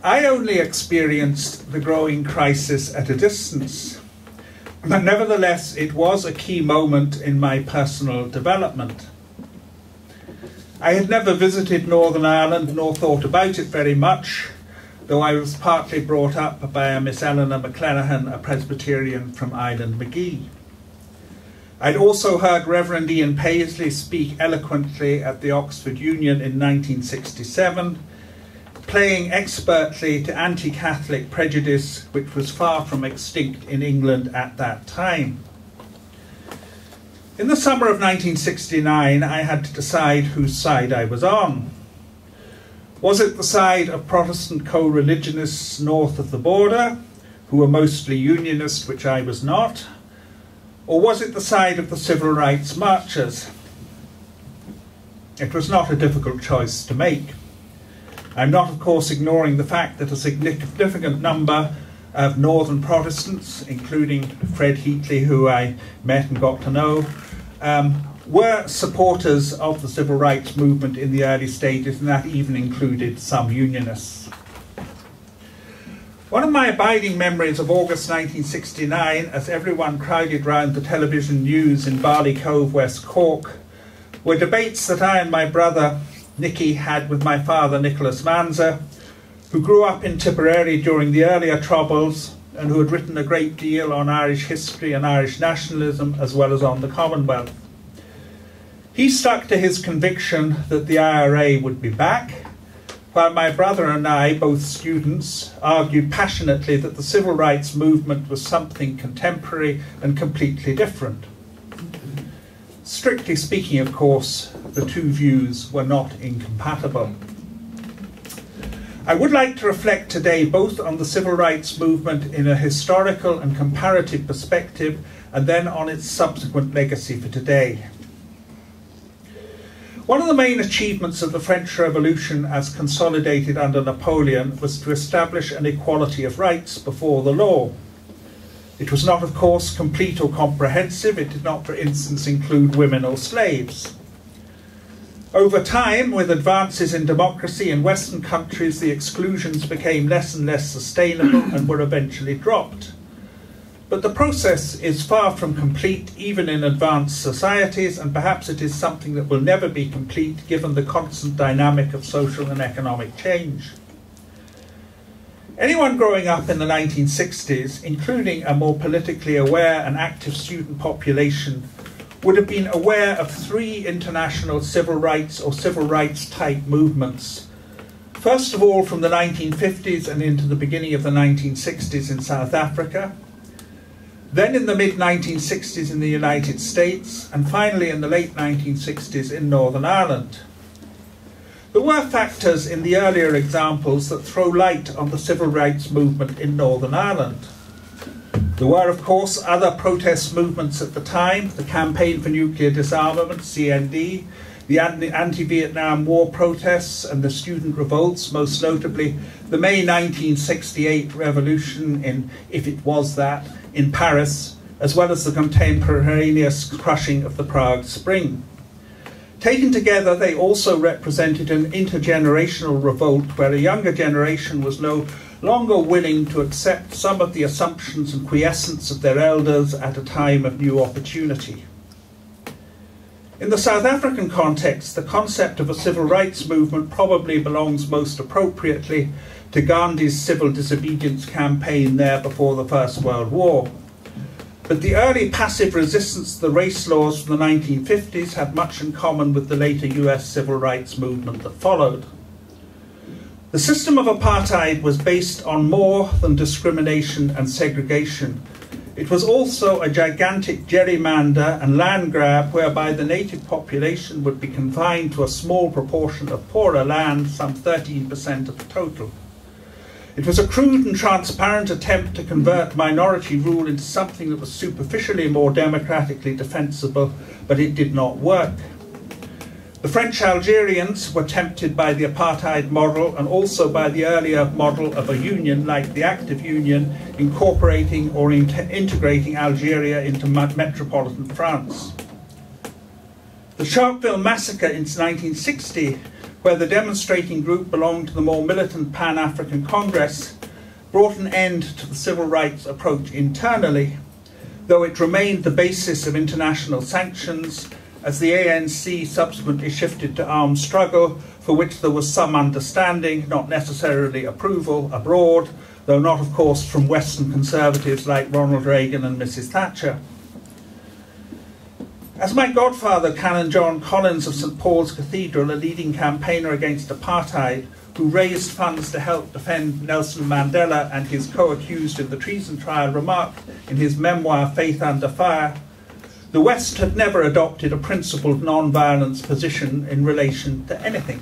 Speaker 3: I only experienced the growing crisis at a distance, but nevertheless it was a key moment in my personal development. I had never visited Northern Ireland nor thought about it very much, though I was partly brought up by a Miss Eleanor McClanahan, a Presbyterian from Island Magee. I'd also heard Reverend Ian Paisley speak eloquently at the Oxford Union in 1967, playing expertly to anti-Catholic prejudice which was far from extinct in England at that time. In the summer of 1969, I had to decide whose side I was on. Was it the side of Protestant co-religionists north of the border, who were mostly unionist, which I was not? Or was it the side of the civil rights marchers? It was not a difficult choice to make. I'm not, of course, ignoring the fact that a significant number of Northern Protestants, including Fred Heatley, who I met and got to know, were supporters of the civil rights movement in the early stages, and that even included some unionists. One of my abiding memories of August 1969, as everyone crowded round the television news in Barley Cove, West Cork, were debates that I and my brother Nicky had with my father Nicholas Manzer, who grew up in Tipperary during the earlier Troubles and who had written a great deal on Irish history and Irish nationalism as well as on the Commonwealth. He stuck to his conviction that the IRA would be back, while my brother and I, both students, argued passionately that the civil rights movement was something contemporary and completely different. Strictly speaking, of course, the two views were not incompatible. I would like to reflect today both on the civil rights movement in a historical and comparative perspective, and then on its subsequent legacy for today. One of the main achievements of the French Revolution as consolidated under Napoleon was to establish an equality of rights before the law. It was not, of course, complete or comprehensive. It did not, for instance, include women or slaves. Over time, with advances in democracy in Western countries, the exclusions became less and less sustainable and were eventually dropped. But the process is far from complete, even in advanced societies, and perhaps it is something that will never be complete given the constant dynamic of social and economic change. Anyone growing up in the 1960s, including a more politically aware and active student population, would have been aware of three international civil rights or civil rights type movements. First of all, from the 1950s and into the beginning of the 1960s in South Africa, then in the mid-1960s in the United States, and finally in the late 1960s in Northern Ireland. There were factors in the earlier examples that throw light on the civil rights movement in Northern Ireland. There were, of course, other protest movements at the time: the Campaign for Nuclear Disarmament, CND, the anti-Vietnam War protests and the student revolts, most notably the May 1968 revolution, if it was that, in Paris, as well as the contemporaneous crushing of the Prague Spring. Taken together, they also represented an intergenerational revolt where a younger generation was no longer willing to accept some of the assumptions and quiescence of their elders at a time of new opportunity. In the South African context, the concept of a civil rights movement probably belongs most appropriately to Gandhi's civil disobedience campaign there before the First World War. But the early passive resistance to the race laws from the 1950s had much in common with the later US civil rights movement that followed. The system of apartheid was based on more than discrimination and segregation. It was also a gigantic gerrymander and land grab whereby the native population would be confined to a small proportion of poorer land, some 13% of the total. It was a crude and transparent attempt to convert minority rule into something that was superficially more democratically defensible, but it did not work. The French Algerians were tempted by the apartheid model and also by the earlier model of a union like the Active Union, incorporating or integrating Algeria into metropolitan France. The Sharpeville massacre in 1960, where the demonstrating group belonged to the more militant Pan-African Congress, brought an end to the civil rights approach internally, though it remained the basis of international sanctions as the ANC subsequently shifted to armed struggle, for which there was some understanding, not necessarily approval, abroad, though not, of course, from Western conservatives like Ronald Reagan and Mrs. Thatcher. As my godfather, Canon John Collins of St Paul's Cathedral, a leading campaigner against apartheid, who raised funds to help defend Nelson Mandela and his co-accused in the treason trial, remarked in his memoir, Faith Under Fire, the West had never adopted a principled non-violence position in relation to anything.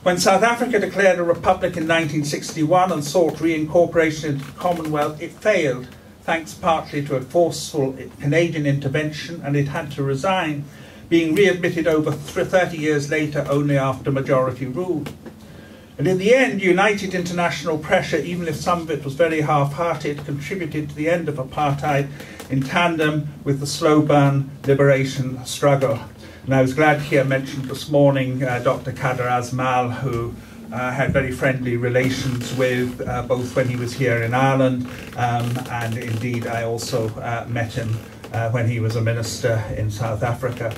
Speaker 3: When South Africa declared a republic in 1961 and sought reincorporation into the Commonwealth, it failed, thanks partly to a forceful Canadian intervention, and it had to resign, being readmitted over 30 years later only after majority rule. And in the end, united international pressure, even if some of it was very half-hearted, contributed to the end of apartheid in tandem with the slow burn liberation struggle. And I was glad to hear mentioned this morning Dr. Kader Asmal, who had very friendly relations with both when he was here in Ireland, and indeed I also met him when he was a minister in South Africa.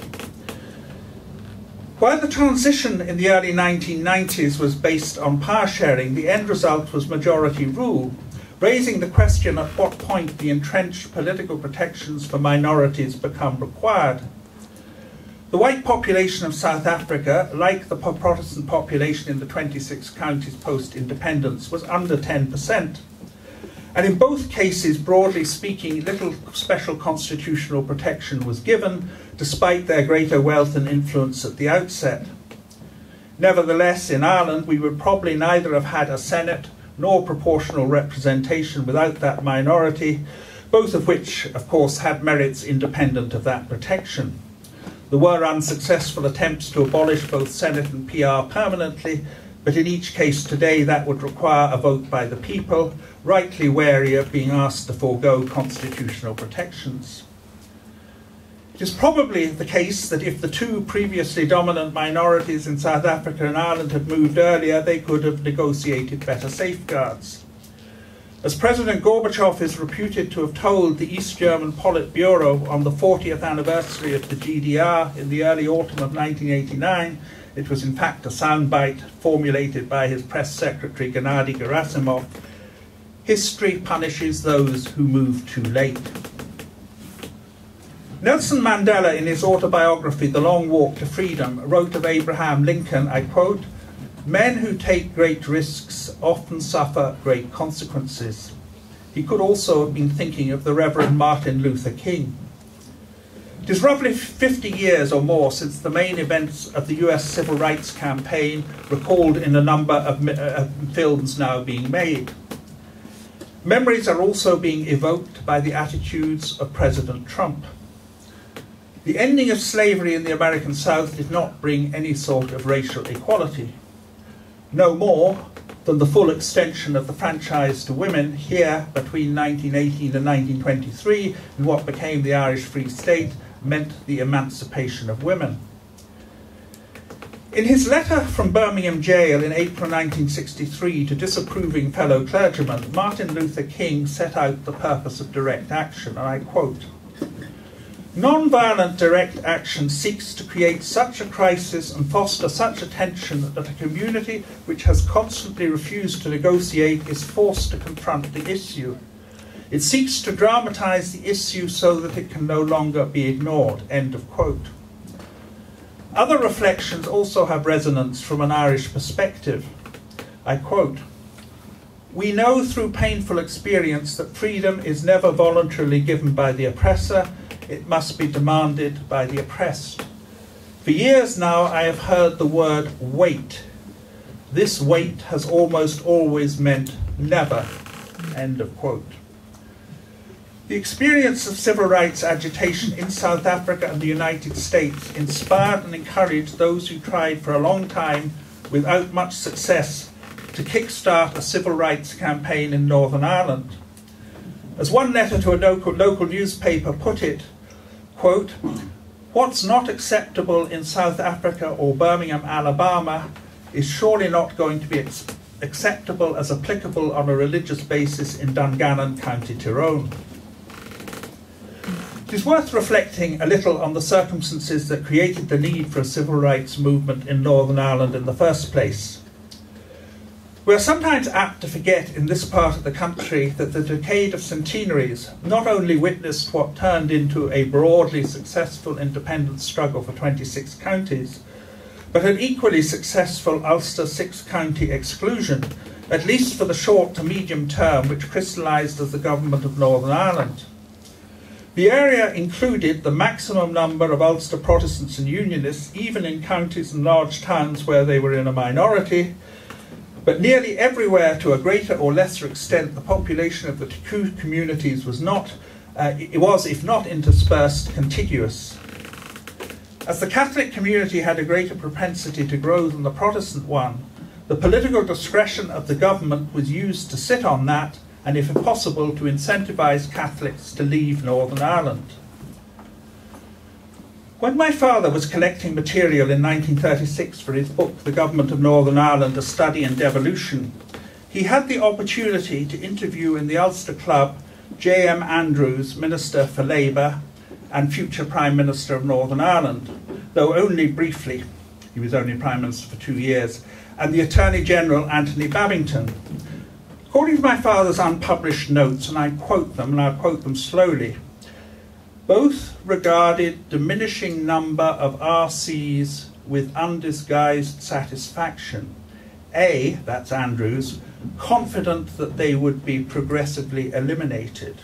Speaker 3: While the transition in the early 1990s was based on power sharing, the end result was majority rule, raising the question at what point the entrenched political protections for minorities become required. The white population of South Africa, like the Protestant population in the 26 counties post-independence, was under 10%. And in both cases, broadly speaking, little special constitutional protection was given, despite their greater wealth and influence at the outset. Nevertheless, in Ireland, we would probably neither have had a Senate nor proportional representation without that minority, both of which, of course, had merits independent of that protection. There were unsuccessful attempts to abolish both Senate and PR permanently, but in each case today that would require a vote by the people, rightly wary of being asked to forego constitutional protections. It is probably the case that if the two previously dominant minorities in South Africa and Ireland had moved earlier, they could have negotiated better safeguards. As President Gorbachev is reputed to have told the East German Politburo on the 40th anniversary of the GDR in the early autumn of 1989, it was in fact a soundbite formulated by his press secretary Gennady Gerasimov, history punishes those who move too late. Nelson Mandela, in his autobiography, The Long Walk to Freedom, wrote of Abraham Lincoln, I quote, "Men who take great risks often suffer great consequences." He could also have been thinking of the Reverend Martin Luther King. It is roughly 50 years or more since the main events of the US Civil Rights Campaign, recalled in a number of films now being made. Memories are also being evoked by the attitudes of President Trump. The ending of slavery in the American South did not bring any sort of racial equality. No more than the full extension of the franchise to women here between 1918 and 1923 in what became the Irish Free State meant the emancipation of women. In his letter from Birmingham jail in April 1963 to disapproving fellow clergymen, Martin Luther King set out the purpose of direct action, and I quote, "Non-violent direct action seeks to create such a crisis and foster such a tension that a community which has constantly refused to negotiate is forced to confront the issue. It seeks to dramatize the issue so that it can no longer be ignored." End of quote. Other reflections also have resonance from an Irish perspective. I quote, "We know through painful experience that freedom is never voluntarily given by the oppressor, it must be demanded by the oppressed. For years now I have heard the word wait. This wait has almost always meant never." End of quote. The experience of civil rights agitation in South Africa and the United States inspired and encouraged those who tried for a long time, without much success, to kickstart a civil rights campaign in Northern Ireland. As one letter to a local newspaper put it, quote, "What's not acceptable in South Africa or Birmingham, Alabama, is surely not going to be acceptable as applicable on a religious basis in Dungannon, County Tyrone." It is worth reflecting a little on the circumstances that created the need for a civil rights movement in Northern Ireland in the first place. We are sometimes apt to forget in this part of the country that the decade of centenaries not only witnessed what turned into a broadly successful independence struggle for 26 counties, but an equally successful Ulster six-county exclusion, at least for the short to medium term, which crystallised as the government of Northern Ireland. The area included the maximum number of Ulster Protestants and Unionists, even in counties and large towns where they were in a minority, but nearly everywhere, to a greater or lesser extent, the population of the two communities was, if not interspersed, contiguous. As the Catholic community had a greater propensity to grow than the Protestant one, the political discretion of the government was used to sit on that and, if possible, to incentivise Catholics to leave Northern Ireland. When my father was collecting material in 1936 for his book, The Government of Northern Ireland, A Study in Devolution, he had the opportunity to interview in the Ulster Club J.M. Andrews, Minister for Labour and future Prime Minister of Northern Ireland, though only briefly. He was only Prime Minister for 2 years, and the Attorney General, Anthony Babington. According to my father's unpublished notes, and I quote them, and I'll quote them slowly, both regarded diminishing number of RCs with undisguised satisfaction. A, that's Andrews, confident that they would be progressively eliminated.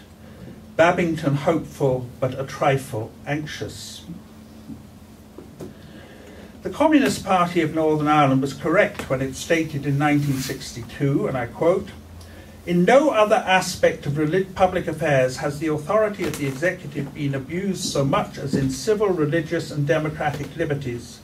Speaker 3: Babington hopeful, but a trifle anxious. The Communist Party of Northern Ireland was correct when it stated in 1962, and I quote, "In no other aspect of public affairs has the authority of the executive been abused so much as in civil, religious and democratic liberties.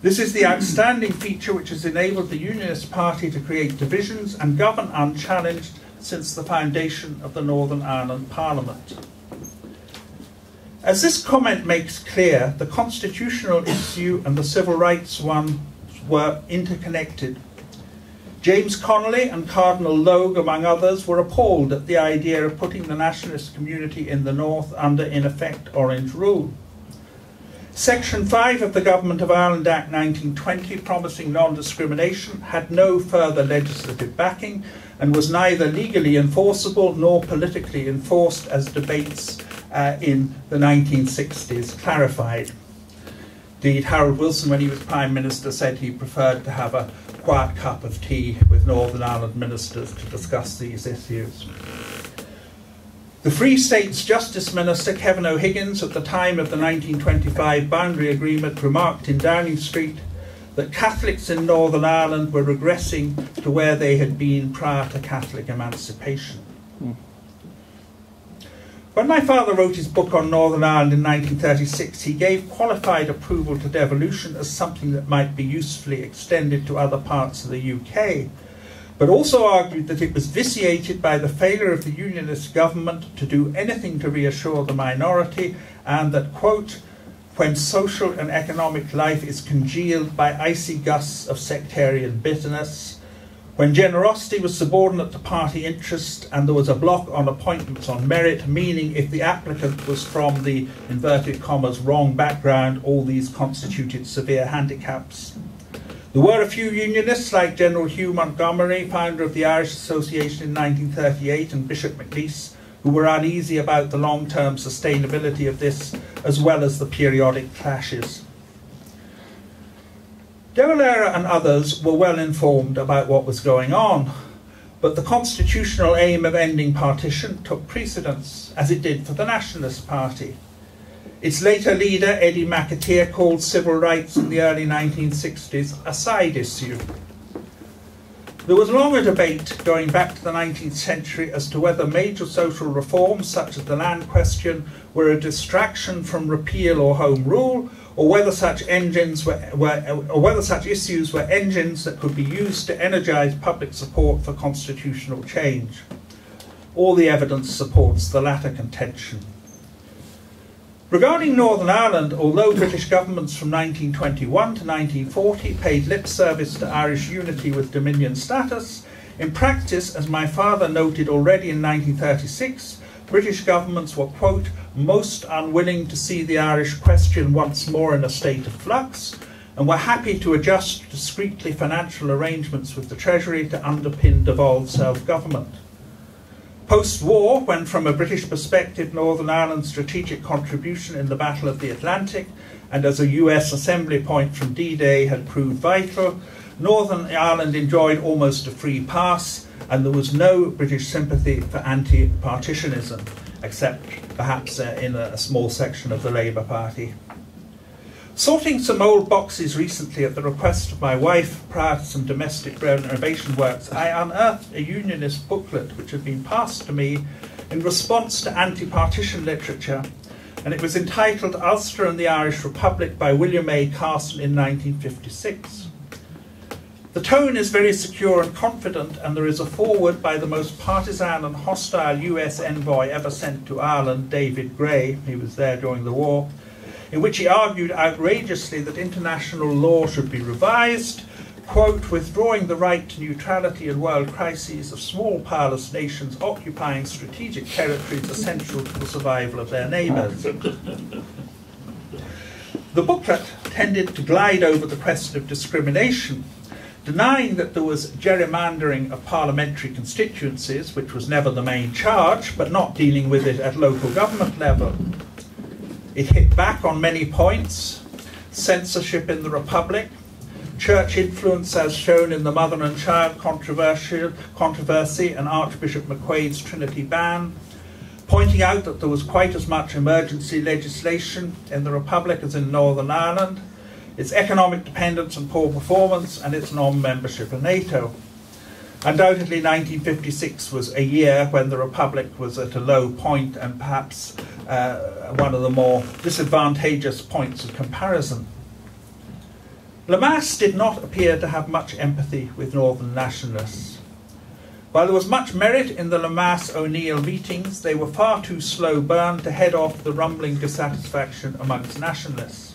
Speaker 3: This is the outstanding feature which has enabled the Unionist Party to create divisions and govern unchallenged since the foundation of the Northern Ireland Parliament." As this comment makes clear, the constitutional issue and the civil rights one were interconnected. James Connolly and Cardinal Logue, among others, were appalled at the idea of putting the nationalist community in the north under, in effect, Orange rule. Section 5 of the Government of Ireland Act 1920, promising non-discrimination, had no further legislative backing and was neither legally enforceable nor politically enforced, as debates in the 1960s clarified. Indeed, Harold Wilson, when he was Prime Minister, said he preferred to have a quiet cup of tea with Northern Ireland ministers to discuss these issues. The Free State's Justice Minister, Kevin O'Higgins, at the time of the 1925 boundary agreement, remarked in Downing Street that Catholics in Northern Ireland were regressing to where they had been prior to Catholic emancipation. When my father wrote his book on Northern Ireland in 1936, he gave qualified approval to devolution as something that might be usefully extended to other parts of the UK, but also argued that it was vitiated by the failure of the Unionist government to do anything to reassure the minority, and that, quote, "when social and economic life is congealed by icy gusts of sectarian bitterness, when generosity was subordinate to party interest and there was a block on appointments on merit, meaning if the applicant was from the, inverted commas, wrong background, all these constituted severe handicaps." There were a few Unionists, like General Hugh Montgomery, founder of the Irish Association in 1938, and Bishop MacLeish, who were uneasy about the long-term sustainability of this, as well as the periodic clashes. De Valera and others were well informed about what was going on, but the constitutional aim of ending partition took precedence, as it did for the Nationalist Party. Its later leader, Eddie McAteer, called civil rights in the early 1960s a side issue. There was long a debate going back to the 19th century as to whether major social reforms, such as the land question, were a distraction from repeal or home rule, or whether such issues were engines that could be used to energise public support for constitutional change. All the evidence supports the latter contention. Regarding Northern Ireland, although British governments from 1921 to 1940 paid lip service to Irish unity with Dominion status, in practice, as my father noted already in 1936, British governments were, quote, "most unwilling to see the Irish question once more in a state of flux, and were happy to adjust discreetly financial arrangements with the Treasury to underpin devolved self-government." Post-war, when from a British perspective Northern Ireland's strategic contribution in the Battle of the Atlantic and as a US assembly point from D-Day had proved vital, Northern Ireland enjoyed almost a free pass, and there was no British sympathy for anti-partitionism. except perhaps in a small section of the Labour Party. Sorting some old boxes recently at the request of my wife prior to some domestic renovation works, I unearthed a unionist booklet which had been passed to me in response to anti-partition literature, and it was entitled Ulster and the Irish Republic by William A. Carson in 1956. The tone is very secure and confident, and there is a foreword by the most partisan and hostile US envoy ever sent to Ireland, David Gray, he was there during the war, in which he argued outrageously that international law should be revised, quote, withdrawing the right to neutrality in world crises of small powerless nations occupying strategic territories essential to the survival of their neighbours. The booklet tended to glide over the question of discrimination, denying that there was gerrymandering of parliamentary constituencies, which was never the main charge, but not dealing with it at local government level. It hit back on many points: censorship in the Republic, church influence as shown in the mother and child controversy and Archbishop McQuaid's Trinity ban, pointing out that there was quite as much emergency legislation in the Republic as in Northern Ireland, its economic dependence and poor performance, and its non-membership of NATO. Undoubtedly, 1956 was a year when the Republic was at a low point and perhaps one of the more disadvantageous points of comparison. Lemass did not appear to have much empathy with Northern nationalists. While there was much merit in the Lemass-O'Neill meetings, they were far too slow burn to head off the rumbling dissatisfaction amongst nationalists.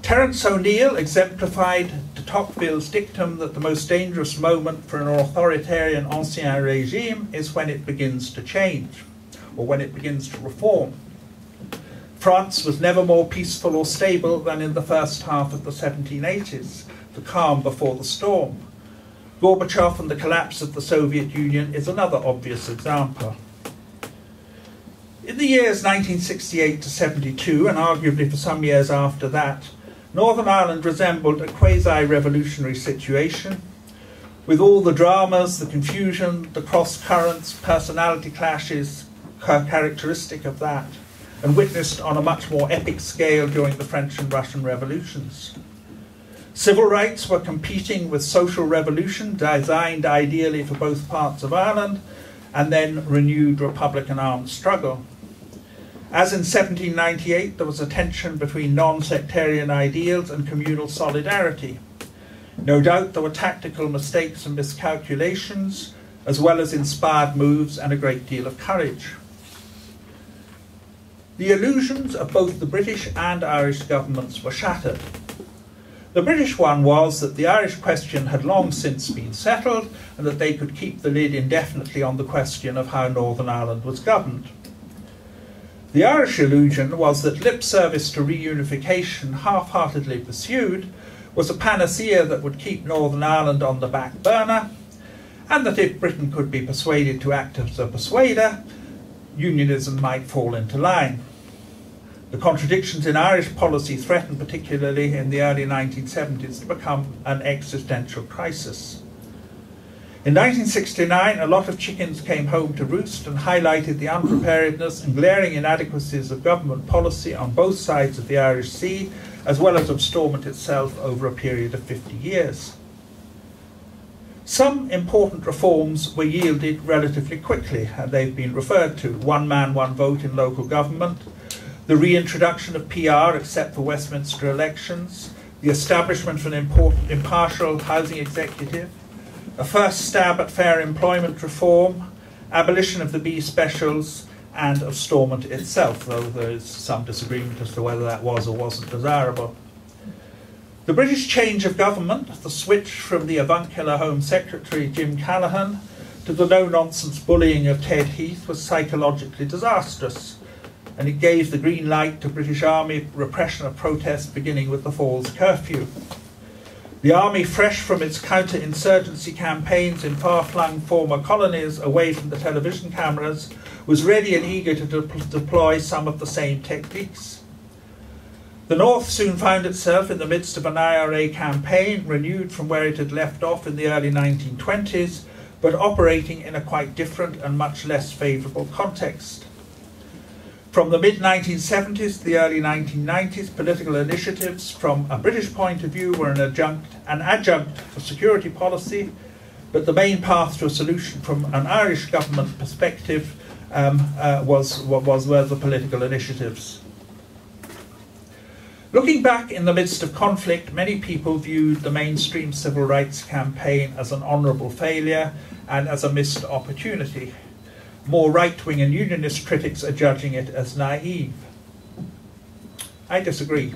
Speaker 3: Terence O'Neill exemplified de Tocqueville's dictum that the most dangerous moment for an authoritarian ancien regime is when it begins to change, or when it begins to reform. France was never more peaceful or stable than in the first half of the 1780s, the calm before the storm. Gorbachev and the collapse of the Soviet Union is another obvious example. In the years 1968 to 72, and arguably for some years after that, Northern Ireland resembled a quasi-revolutionary situation, with all the dramas, the confusion, the cross-currents, personality clashes characteristic of that, and witnessed on a much more epic scale during the French and Russian revolutions. Civil rights were competing with social revolution, designed ideally for both parts of Ireland, and then renewed Republican armed struggle. As in 1798, there was a tension between non-sectarian ideals and communal solidarity. No doubt there were tactical mistakes and miscalculations, as well as inspired moves and a great deal of courage. The illusions of both the British and Irish governments were shattered. The British one was that the Irish question had long since been settled and that they could keep the lid indefinitely on the question of how Northern Ireland was governed. The Irish illusion was that lip service to reunification, half-heartedly pursued, was a panacea that would keep Northern Ireland on the back burner, and that if Britain could be persuaded to act as a persuader, unionism might fall into line. The contradictions in Irish policy threatened, particularly in the early 1970s, to become an existential crisis. In 1969, a lot of chickens came home to roost and highlighted the unpreparedness and glaring inadequacies of government policy on both sides of the Irish Sea, as well as of Stormont itself over a period of 50 years. Some important reforms were yielded relatively quickly, and they've been referred to: one man, one vote in local government, the reintroduction of PR except for Westminster elections, the establishment of an impartial housing executive, a first stab at fair employment reform, abolition of the B specials, and of Stormont itself, though there is some disagreement as to whether that was or wasn't desirable. The British change of government, the switch from the avuncular Home Secretary Jim Callaghan to the no-nonsense bullying of Ted Heath, was psychologically disastrous, and it gave the green light to British Army repression of protest, beginning with the Falls curfew. The Army, fresh from its counter-insurgency campaigns in far-flung former colonies away from the television cameras, was ready and eager to deploy some of the same techniques. The North soon found itself in the midst of an IRA campaign, renewed from where it had left off in the early 1920s, but operating in a quite different and much less favourable context. From the mid-1970s to the early 1990s, political initiatives from a British point of view were an adjunct for security policy, but the main path to a solution from an Irish government perspective were the political initiatives. Looking back in the midst of conflict, many people viewed the mainstream civil rights campaign as an honourable failure and as a missed opportunity. More right-wing and unionist critics are judging it as naive. I disagree.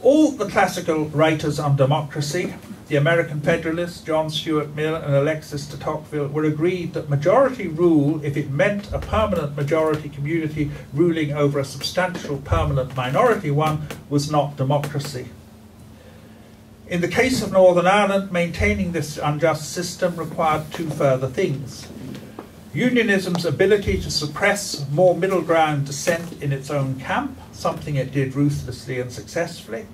Speaker 3: All the classical writers on democracy, the American Federalists, John Stuart Mill and Alexis de Tocqueville, were agreed that majority rule, if it meant a permanent majority community ruling over a substantial permanent minority one, was not democracy. In the case of Northern Ireland, maintaining this unjust system required two further things: unionism's ability to suppress more middle ground dissent in its own camp, something it did ruthlessly and successfully,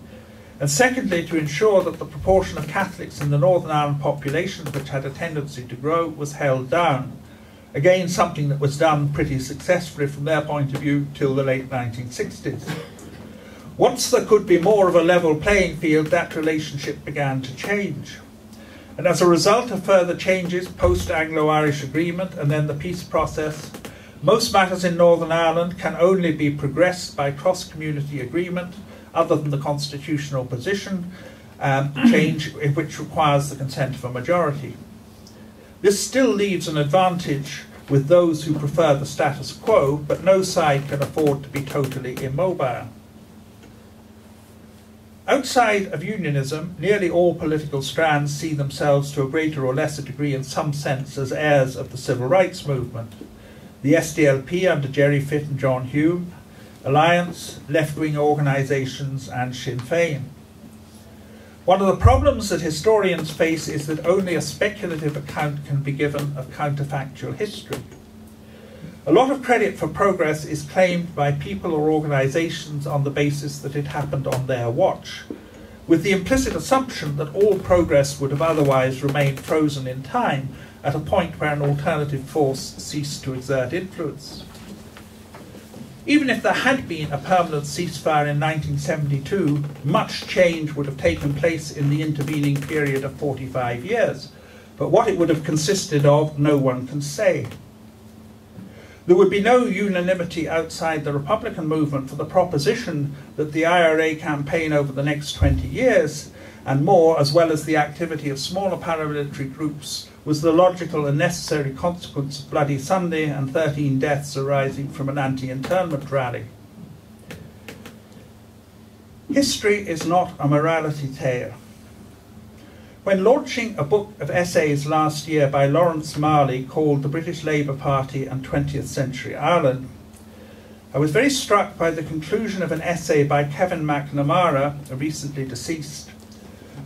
Speaker 3: and secondly, to ensure that the proportion of Catholics in the Northern Ireland population, which had a tendency to grow, was held down. Again, something that was done pretty successfully from their point of view till the late 1960s. Once there could be more of a level playing field, that relationship began to change. And as a result of further changes, post-Anglo-Irish agreement and then the peace process, most matters in Northern Ireland can only be progressed by cross-community agreement, other than the constitutional position change, which requires the consent of a majority. This still leaves an advantage with those who prefer the status quo, but no side can afford to be totally immobile. Outside of unionism, nearly all political strands see themselves to a greater or lesser degree in some sense as heirs of the civil rights movement. The SDLP under Gerry Fitt and John Hume, Alliance, left-wing organisations and Sinn Féin. One of the problems that historians face is that only a speculative account can be given of counterfactual history. A lot of credit for progress is claimed by people or organisations on the basis that it happened on their watch, with the implicit assumption that all progress would have otherwise remained frozen in time at a point where an alternative force ceased to exert influence. Even if there had been a permanent ceasefire in 1972, much change would have taken place in the intervening period of 45 years, but what it would have consisted of, no one can say. There would be no unanimity outside the Republican movement for the proposition that the IRA campaign over the next 20 years and more, as well as the activity of smaller paramilitary groups, was the logical and necessary consequence of Bloody Sunday and 13 deaths arising from an anti-internment rally. History is not a morality tale. When launching a book of essays last year by Lawrence Marley called The British Labour Party and 20th Century Ireland, I was very struck by the conclusion of an essay by Kevin McNamara, recently deceased,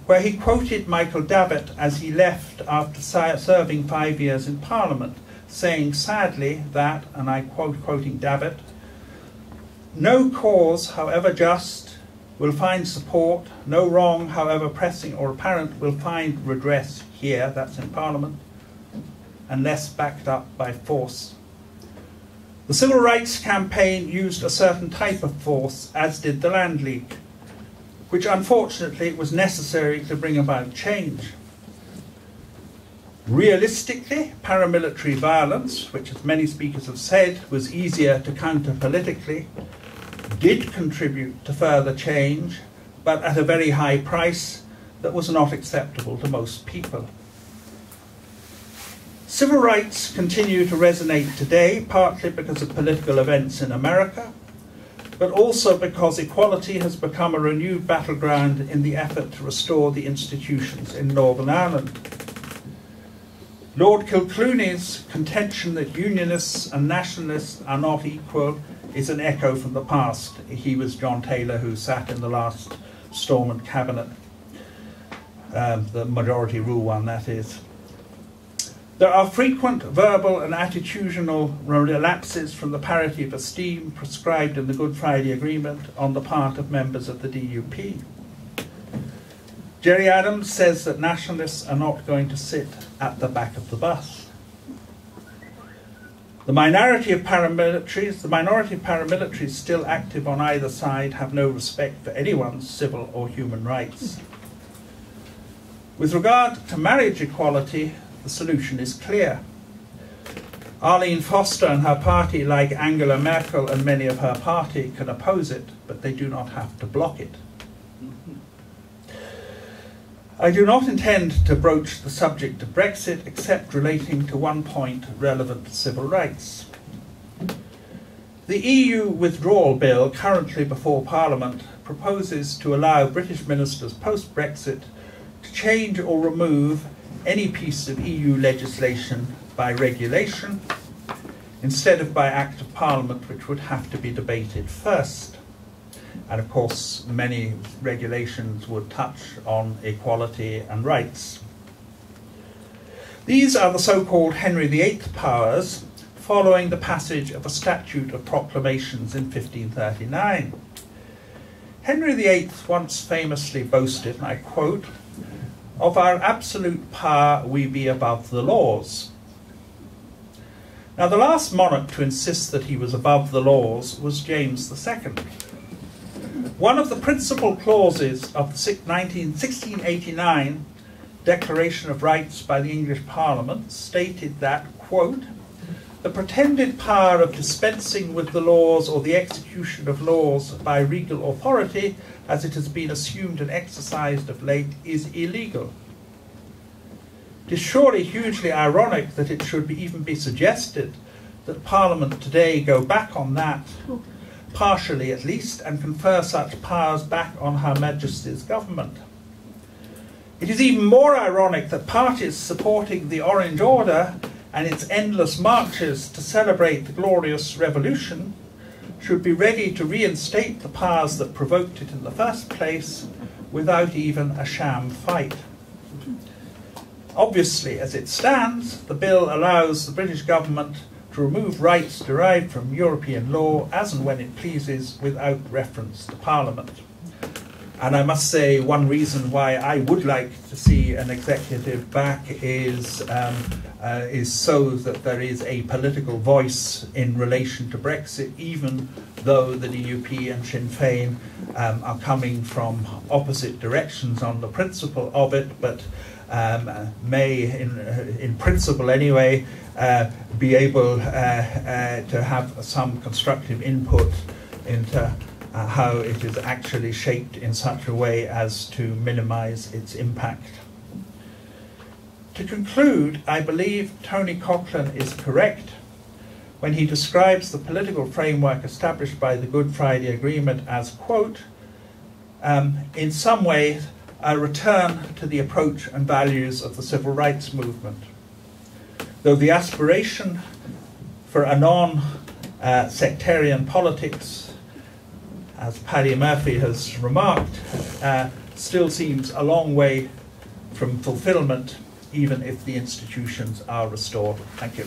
Speaker 3: where he quoted Michael Davitt as he left after serving 5 years in Parliament, saying sadly that, and I quote, quoting Davitt, "No cause, however just, will find support, no wrong, however pressing or apparent, will find redress here," that's in Parliament, "unless backed up by force." The Civil Rights Campaign used a certain type of force, as did the Land League, which unfortunately was necessary to bring about change. Realistically, paramilitary violence, which as many speakers have said was easier to counter politically, did contribute to further change, but at a very high price that was not acceptable to most people. Civil rights continue to resonate today, partly because of political events in America, but also because equality has become a renewed battleground in the effort to restore the institutions in Northern Ireland. Lord Kilclooney's contention that unionists and nationalists are not equal is an echo from the past. He was John Taylor, who sat in the last Stormont cabinet, the majority rule one, that is. There are frequent verbal and attitudinal relapses from the parity of esteem prescribed in the Good Friday Agreement on the part of members of the DUP. Gerry Adams says that nationalists are not going to sit at the back of the bus. The minority of paramilitaries still active on either side have no respect for anyone's civil or human rights. With regard to marriage equality, the solution is clear. Arlene Foster and her party, like Angela Merkel and many of her party, can oppose it, but they do not have to block it. I do not intend to broach the subject of Brexit except relating to one point relevant to civil rights. The EU withdrawal bill currently before Parliament proposes to allow British ministers post-Brexit to change or remove any piece of EU legislation by regulation instead of by Act of Parliament, which would have to be debated first. And of course, many regulations would touch on equality and rights. These are the so-called Henry VIII powers following the passage of a statute of proclamations in 1539. Henry VIII once famously boasted, and I quote, "Of our absolute power we be above the laws." Now, the last monarch to insist that he was above the laws was James II. One of the principal clauses of the 1689 Declaration of Rights by the English Parliament stated that, quote, "The pretended power of dispensing with the laws or the execution of laws by regal authority, as it has been assumed and exercised of late, is illegal." It is surely hugely ironic that it should even be suggested that Parliament today go back on that, partially at least, and confer such powers back on Her Majesty's government. It is even more ironic that parties supporting the Orange Order and its endless marches to celebrate the glorious revolution should be ready to reinstate the powers that provoked it in the first place without even a sham fight. Obviously, as it stands, the bill allows the British government to remove rights derived from European law as and when it pleases without reference to Parliament. And I must say, one reason why I would like to see an executive back is so that there is a political voice in relation to Brexit, even though the DUP and Sinn Féin are coming from opposite directions on the principle of it, but may, in principle anyway, be able to have some constructive input into how it is actually shaped in such a way as to minimize its impact. To conclude, I believe Tony Coughlin is correct when he describes the political framework established by the Good Friday Agreement as, quote, in some ways, a return to the approach and values of the civil rights movement. Though the aspiration for a non-sectarian politics, as Paddy Murphy has remarked, still seems a long way from fulfilment, even if the institutions are restored. Thank you.